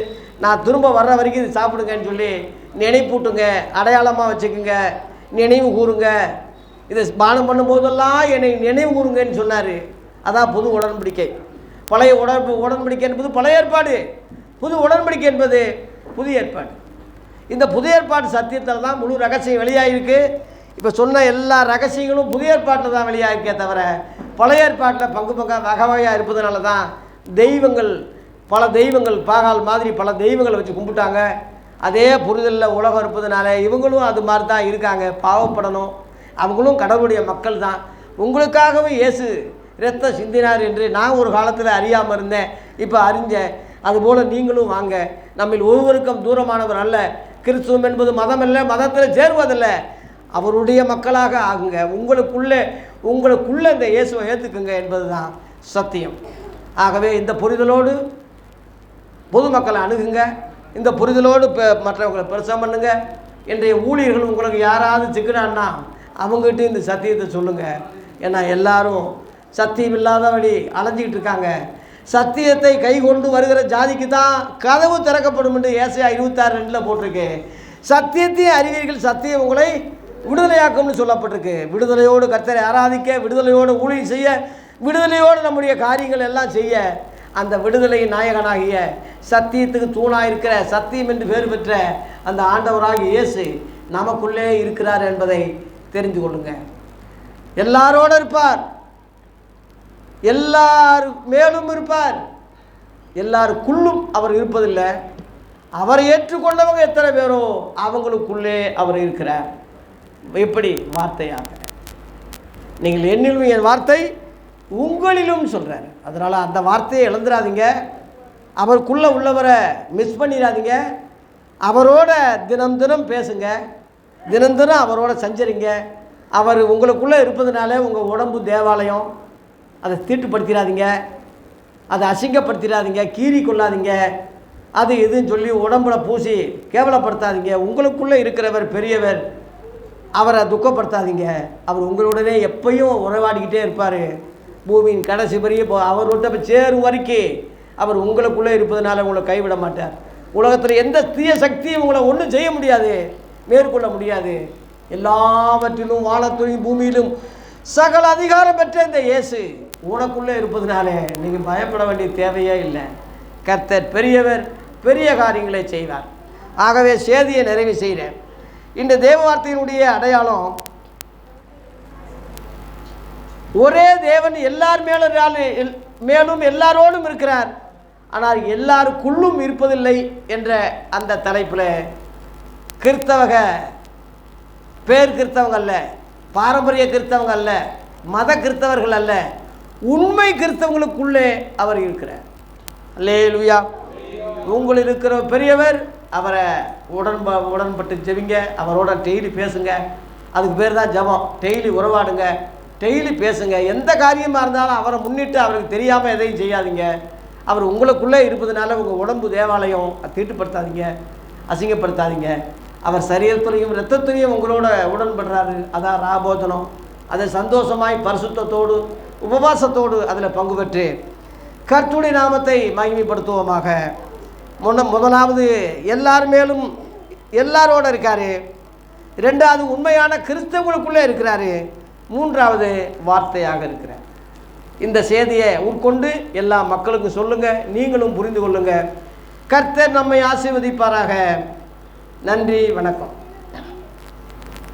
நான் திரும்ப வர்ற வரைக்கும் இது சாப்பிடுங்கன்னு சொல்லி நினைப்பூட்டுங்க, அடையாளமாக வச்சுக்கோங்க, நினைவு கூறுங்க, இதை பானம் பண்ணும்போதெல்லாம் என்னை நினைவு கூறுங்கன்னு சொன்னார். அதான் புது உடன்படிக்கை. பழைய உடன்படிக்கை என்பது பழைய ஏற்பாடு, புது உடன்படிக்கை என்பது புதிய ஏற்பாடு. இந்த புதிய ஏற்பாடு சத்தியத்தில் தான் முழு ரகசியம் வெளியாகிருக்கு. இப்போ சொன்ன எல்லா ரகசியங்களும் புதிய ஏற்பாட்டில் தான் வெளியாகிருக்கே தவிர பழைய ஏற்பாட்டில் பங்கு வகையாக இருப்பதனால தான் பல தெய்வங்கள் பாகால் மாதிரி பல தெய்வங்களை வச்சு கும்பிட்டாங்க. அதே புரிதலில் உலகம் இருப்பதுனால இவங்களும் அது மாதிரி தான் இருக்காங்க. பாவப்படணும், அவங்களும் கடவுளுடைய மக்கள் தான். உங்களுக்காகவே இயேசு இரத்தம் சிந்தினார் என்று நான் ஒரு காலத்தில் அறியாமல் இருந்தேன், இப்போ அறிஞ்சேன். அதுபோல் நீங்களும் வாங்க. நம்மில் ஒருவருக்கும் தூரமானவர் அல்ல. கிறிஸ்துவம் என்பது மதம் அல்ல, மதத்தில் சேருவதில்லை. அவருடைய மக்களாக ஆகுங்க. உங்களுக்குள்ளே இந்த இயேசுவை ஏற்றுக்குங்க என்பது தான் சத்தியம். ஆகவே இந்த புரிதலோடு பொதுமக்களை அணுகுங்க. இந்த புரிதலோடு மற்றவங்களை பிரசவம் பண்ணுங்க. இன்றைய ஊழியர்கள் உங்களுக்கு யாராவது சிக்கினான்னா அவங்ககிட்ட இந்த சத்தியத்தை சொல்லுங்கள். ஏன்னா எல்லாரும் சத்தியம் இல்லாதபடி அலைஞ்சிக்கிட்டு இருக்காங்க. சத்தியத்தை கை கொண்டு வருகிற ஜாதிக்கு தான் கதவு திறக்கப்படும் என்று ஏசாயா 26:2 போட்டிருக்கு. சத்தியத்தையும் அறிவீர்கள், சத்தியம் உங்களை விடுதலையாக்கும்னு சொல்லப்பட்டிருக்கு. விடுதலையோடு கர்த்தரை ஆராதிக்க, விடுதலையோடு ஊழியம் செய்ய, விடுதலையோடு நம்முடைய காரியங்கள் எல்லாம் செய்ய, அந்த விடுதலையின் நாயகனாகிய சத்தியத்துக்கு தூணாக இருக்கிற சத்தியம் என்று பேர் பெற்ற அந்த ஆண்டவராகிய இயேசு நமக்குள்ளே இருக்கிறார் என்பதை தெரிந்து கொள்ளுங்க. எல்லாரோடு இருப்பார், எல்லார் மேலும் இருப்பார், எல்லாருக்குள்ளும் அவர் இருப்பதில்லை. அவரை ஏற்றுக்கொண்டவங்க எத்தனை பேரோ அவங்களுக்குள்ளே அவர் இருக்கிறார். எப்படி? வார்த்தையாக. நீங்கள் என்னிலும் என் வார்த்தை உங்களிலும் சொல்கிறார். அதனால் அந்த வார்த்தையை இழந்துடாதீங்க. அவருக்குள்ளே உள்ளவரை மிஸ் பண்ணிடாதீங்க. அவரோட தினம் தினம் பேசுங்க, தினம் தினம் அவரோட சஞ்சரிங்க. அவர் உங்களுக்குள்ளே இருப்பதுனால உங்கள் உடம்பு தேவாலயம், அதை தீட்டுப்படுத்திடாதீங்க, அதை அசிங்கப்படுத்திடாதீங்க, கீறி கொள்ளாதீங்க, அது எதுன்னு சொல்லி உடம்புல பூசி கேவலப்படுத்தாதீங்க. உங்களுக்குள்ளே இருக்கிறவர் பெரியவர், அவரை துக்கப்படுத்தாதீங்க. அவர் உங்களுடனே எப்பையும் உறவாடிக்கிட்டே இருப்பார். பூமியின் கடைசி பெரிய அவர்கிட்ட போய் சேரும் வரைக்கும் அவர் உங்களுக்குள்ளே இருப்பதனால உங்களை கைவிட மாட்டார். உலகத்தில் எந்த தீய சக்தியும் உங்களை ஒன்றும் செய்ய முடியாது, மேற்கொள்ள முடியாது. எல்லாவற்றிலும் வானத்திலும் பூமியிலும் சகல அதிகாரம் பெற்ற இந்த இயேசு உனக்குள்ளே இருப்பதனாலே நீங்கள் பயப்பட வேண்டிய தேவையே இல்லை. கர்த்தர் பெரியவர், பெரிய காரியங்களை செய்வார். ஆகவே சேதியை நிறைவு செய்கிறேன். இந்த தேவ வார்த்தையினுடைய அடையாளம், ஒரே தேவன் எல்லார் மேலும் எல்லாரோடும் இருக்கிறார், ஆனால் எல்லாருக்குள்ளும் இருப்பதில்லை என்ற அந்த தலைப்பில் கிறிஸ்தவங்க, பேர் கிறிஸ்தவங்க அல்ல, பாரம்பரிய கிறிஸ்தவங்க அல்ல, மத கிறிஸ்தவர்கள் அல்ல, உண்மை கிறிஸ்தவங்களுக்குள்ளே அவர் இருக்கிறார். அல்லேலூயா. உங்களில் இருக்கிற பெரியவர், அவரை உடன்பட்டு ஜெபிங்க, அவரோட டெய்லி பேசுங்க. அதுக்கு பேர் தான் ஜெபம். டெய்லி உறவாடுங்க, டெய்லி பேசுங்க. எந்த காரியமாக இருந்தாலும் அவரை முன்னிட்டு அவருக்கு தெரியாமல் எதையும் செய்யாதீங்க. அவர் உங்களுக்குள்ளே இருப்பதுனால உங்கள் உடம்பு தேவாலயம், தீட்டுப்படுத்தாதீங்க, அசிங்கப்படுத்தாதீங்க. அவர் சரீரத்துலையும் இரத்தத்துலையும் உங்களோட உடன்படுறாரு. அதான் ராபோஜனம். அதை சந்தோஷமாய் பரிசுத்தத்தோடு உபவாசத்தோடு அதில் பங்கு பெற்று கர்த்தருடைய நாமத்தை மகிமைப்படுத்துவோமாக. முதலாவது எல்லார் மேலும் எல்லாரோட இருக்கார். ரெண்டாவது உண்மையான கிறிஸ்தவங்களுக்குள்ளே இருக்கிறாரு. மூன்றாவது வார்த்தையாக இருக்கிறார். இந்த செய்தியை உட்கொண்டு எல்லா மக்களுக்கும் சொல்லுங்கள், நீங்களும் புரிந்து கொள்ளுங்கள். கர்த்தர் நம்மை ஆசீர்வதிப்பாராக. நன்றி, வணக்கம்.